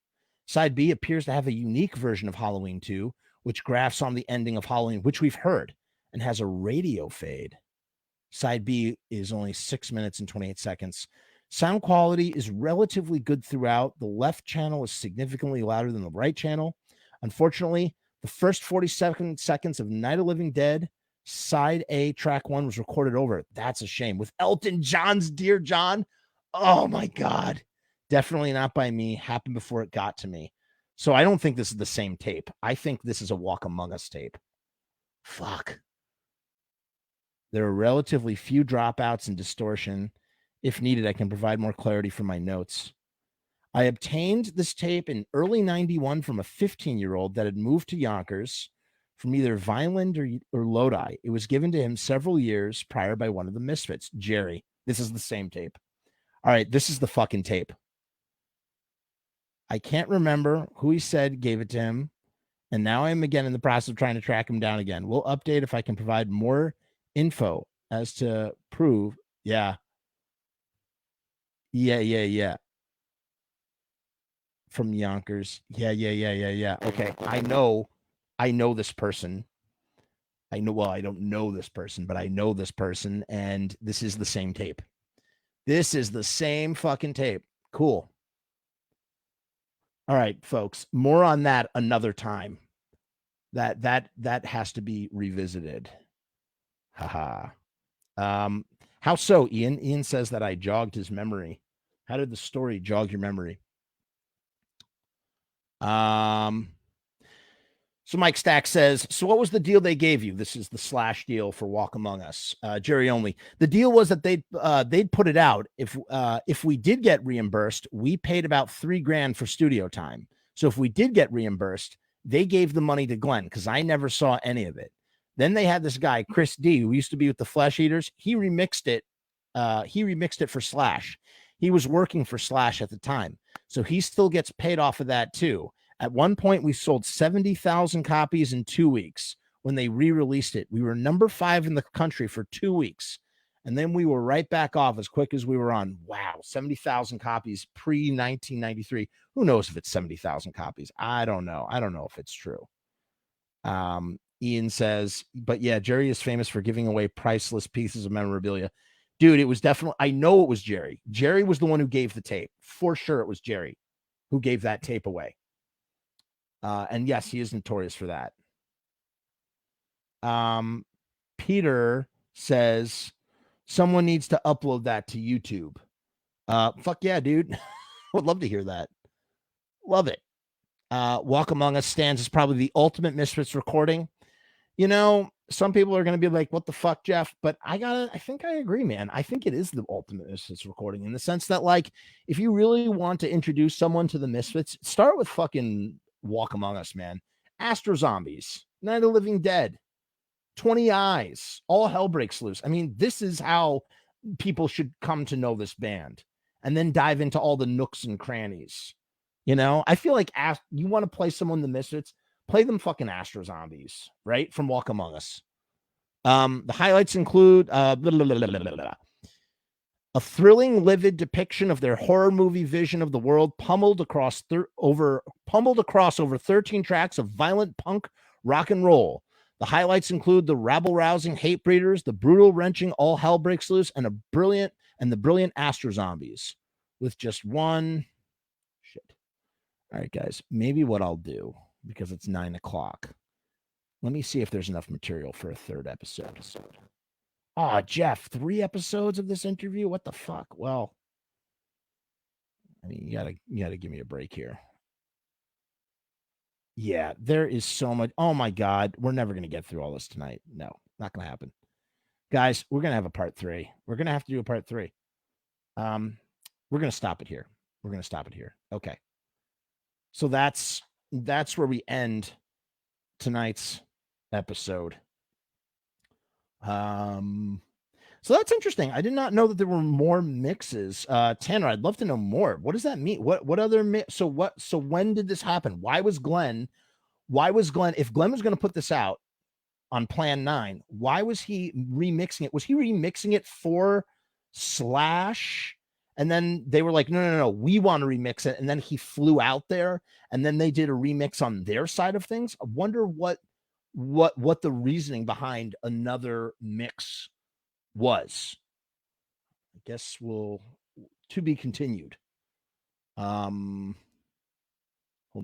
Side B appears to have a unique version of Halloween 2, which graphs on the ending of Halloween, which we've heard, and has a radio fade. Side B is only 6 minutes and 28 seconds. Sound quality is relatively good throughout. The left channel is significantly louder than the right channel. Unfortunately, the first 47 seconds of Night of Living Dead, side A, track 1, was recorded over. That's a shame. With Elton John's Dear John. Oh my God. Definitely not by me. Happened before it got to me. So I don't think this is the same tape. I think this is a Walk Among Us tape. Fuck. There are relatively few dropouts and distortion. If needed, I can provide more clarity from my notes. I obtained this tape in early 91 from a 15-year-old that had moved to Yonkers from either Vineland or Lodi. It was given to him several years prior by one of the Misfits, Jerry. This is the same tape. All right, this is the fucking tape. I can't remember who he said gave it to him. And now I'm again in the process of trying to track him down again. We'll update if I can provide more info as to prove. Yeah. Yeah. From Yonkers. Yeah. Okay. I know this person. I don't know this person, but I know this person, and this is the same tape. This is the same fucking tape. Cool. All right, folks. More on that another time. That has to be revisited. Haha. How so, Ian? Ian says that I jogged his memory. How did the story jog your memory? So Mike Stack says, so what was the deal they gave you? This is the slash deal for Walk Among Us. Jerry only. The deal was that they'd put it out. If we did get reimbursed, we paid about $3,000 for studio time. So if we did get reimbursed, they gave the money to Glenn because I never saw any of it. Then they had this guy, Chris D, who used to be with the Flesh Eaters. He remixed it. He remixed it for Slash. He was working for Slash at the time. So he still gets paid off of that too. At one point, we sold 70,000 copies in 2 weeks. When they re-released it, we were number 5 in the country for 2 weeks. And then we were right back off as quick as we were on. Wow, 70,000 copies pre-1993. Who knows if it's 70,000 copies? I don't know. I don't know if it's true. Ian says, but yeah, Jerry is famous for giving away priceless pieces of memorabilia. Dude, it was definitely, I know it was Jerry. Jerry was the one who gave the tape. For sure, it was Jerry who gave that tape away. And yes, he is notorious for that. Peter says someone needs to upload that to YouTube. Fuck yeah, dude. Would love to hear that. Love it. Walk Among Us stands as probably the ultimate Misfits recording. You know, some people are going to be like, what the fuck, Jeff? But I think I agree, man. I think it is the ultimate Misfits recording in the sense that, like, if you really want to introduce someone to the Misfits, start with fucking Walk Among Us, man. Astro Zombies, Night of the Living Dead, 20 Eyes, All Hell Breaks Loose. I mean, this is how people should come to know this band, and then dive into all the nooks and crannies. You know, I feel like you want to play someone the Misfits, play them fucking Astro Zombies, right? From Walk Among Us. The highlights include a thrilling, livid depiction of their horror movie vision of the world, pummeled across over 13 tracks of violent punk rock and roll. The highlights include the rabble-rousing Hate Breeders, the brutal, wrenching All Hell Breaks Loose, and the brilliant Astro Zombies. With just one shit. All right, guys. Maybe what I'll do, because it's 9 o'clock. Let me see if there's enough material for a third episode. Oh, Jeff, 3 episodes of this interview? What the fuck? Well, I mean, you gotta give me a break here. Yeah, there is so much. Oh my God, we're never gonna get through all this tonight. No, not gonna happen. Guys, we're gonna have a part 3. We're gonna have to do a part 3. We're gonna stop it here. Okay. So that's where we end tonight's episode. So that's interesting. I did not know that there were more mixes. Tanner, I'd love to know more. What does that mean? What other mix? So when did this happen? Why was Glenn, if Glenn was going to put this out on Plan 9, why was he remixing it? Was he remixing it for Slash? And then they were like, no, we want to remix it. And then he flew out there, and then they did a remix on their side of things. I wonder what the reasoning behind another mix was. I guess to be continued. Hold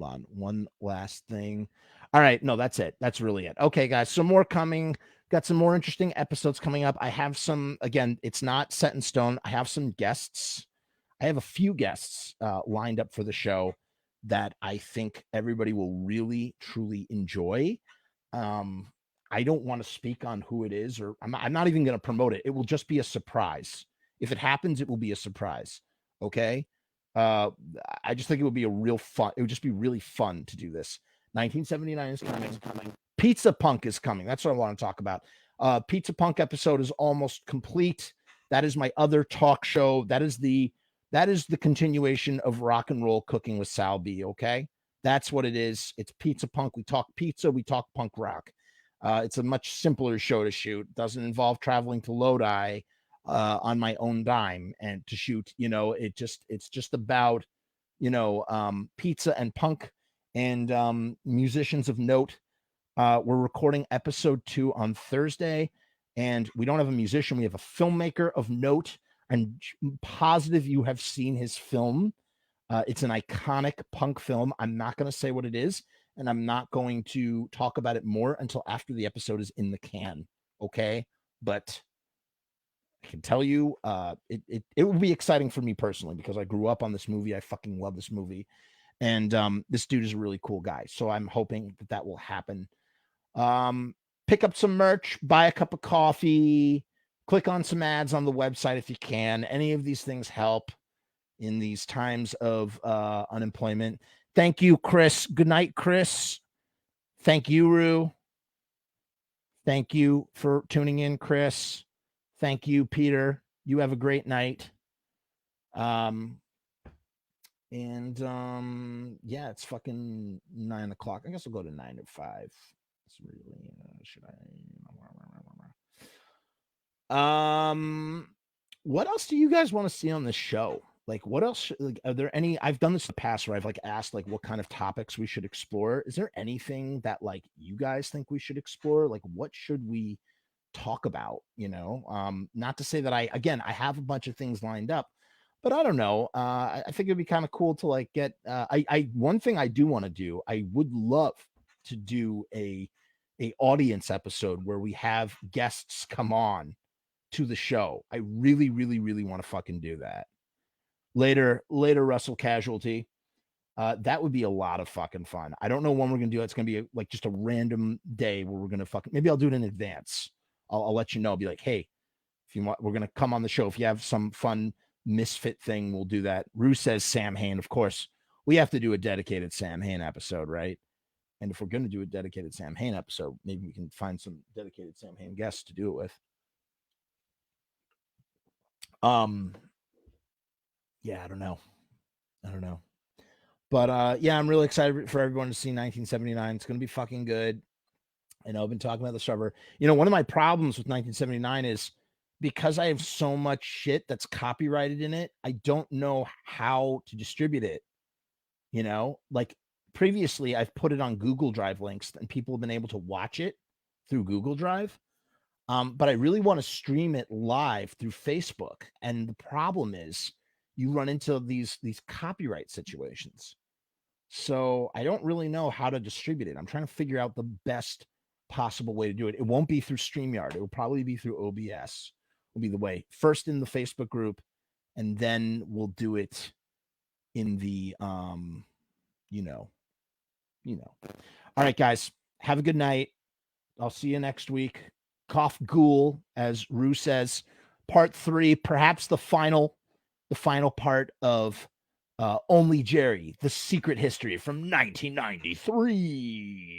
on, one last thing. All right, no, that's it. That's really it. Okay, guys, some more coming. Got some more interesting episodes coming up. I have some, again, it's not set in stone. I have some guests. I have a few guests lined up for the show that I think everybody will really, truly enjoy. I don't want to speak on who it is, or I'm not even going to promote it. It will just be a surprise. If it happens, it will be a surprise. Okay. I just think it would be it would just be really fun to do this. 1979 is coming. Pizza Punk is coming. That's what I want to talk about. Pizza Punk episode is almost complete. That is my other talk show. That is the continuation of Rock and Roll Cooking with Sal B. Okay. That's what it is. It's Pizza Punk. We talk pizza. We talk punk rock. It's a much simpler show to shoot. Doesn't involve traveling to Lodi on my own dime and to shoot. It's just about pizza and punk and musicians of note. We're recording episode 2 on Thursday, and we don't have a musician. We have a filmmaker of note. I'm positive you have seen his film. It's an iconic punk film. I'm not going to say what it is, and I'm not going to talk about it more until after the episode is in the can. Okay, but I can tell you, it will be exciting for me personally because I grew up on this movie. I fucking love this movie, and this dude is a really cool guy. So I'm hoping that will happen. Pick up some merch, buy a cup of coffee, click on some ads on the website if you can. Any of these things help in these times of unemployment. Thank you, Chris. Good night, Chris. Thank you, Rue. Thank you for tuning in, Chris. Thank you, Peter. You have a great night. Yeah, it's fucking 9 o'clock. I guess I'll go to 9 or 5. It's really should I? What else do you guys want to see on this show? Like, what else? Like, are there any? I've done this in the past where I've like asked like what kind of topics we should explore. Is there anything that like you guys think we should explore? Like, what should we talk about? Not to say that I have a bunch of things lined up, but I don't know. I think it'd be kind of cool to like get. One thing I do want to do. I would love to do a audience episode where we have guests come on to the show. I really, really, really want to fucking do that. Later, Russell Casualty. That would be a lot of fucking fun. I don't know when we're gonna do it. It's gonna be like just a random day where we're gonna fucking. Maybe I'll do it in advance. I'll let you know. I'll be like, hey, if you want, we're gonna come on the show. If you have some fun misfit thing, we'll do that. Rue says Samhain. Of course, we have to do a dedicated Samhain episode, right? And if we're gonna do a dedicated Samhain episode, maybe we can find some dedicated Samhain guests to do it with. Yeah, I don't know. But yeah, I'm really excited for everyone to see 1979. It's going to be fucking good. I know I've been talking about the server. One of my problems with 1979 is because I have so much shit that's copyrighted in it, I don't know how to distribute it. Like previously I've put it on Google Drive links and people have been able to watch it through Google Drive. But I really want to stream it live through Facebook. And the problem is you run into these copyright situations. So I don't really know how to distribute it. I'm trying to figure out the best possible way to do it. It won't be through StreamYard. It will probably be through OBS. Will be the way. First in the Facebook group, and then we'll do it in the All right, guys. Have a good night. I'll see you next week. Cough Ghoul, as Rue says, part 3, perhaps the final part of Only Jerry, The Secret History from 1993.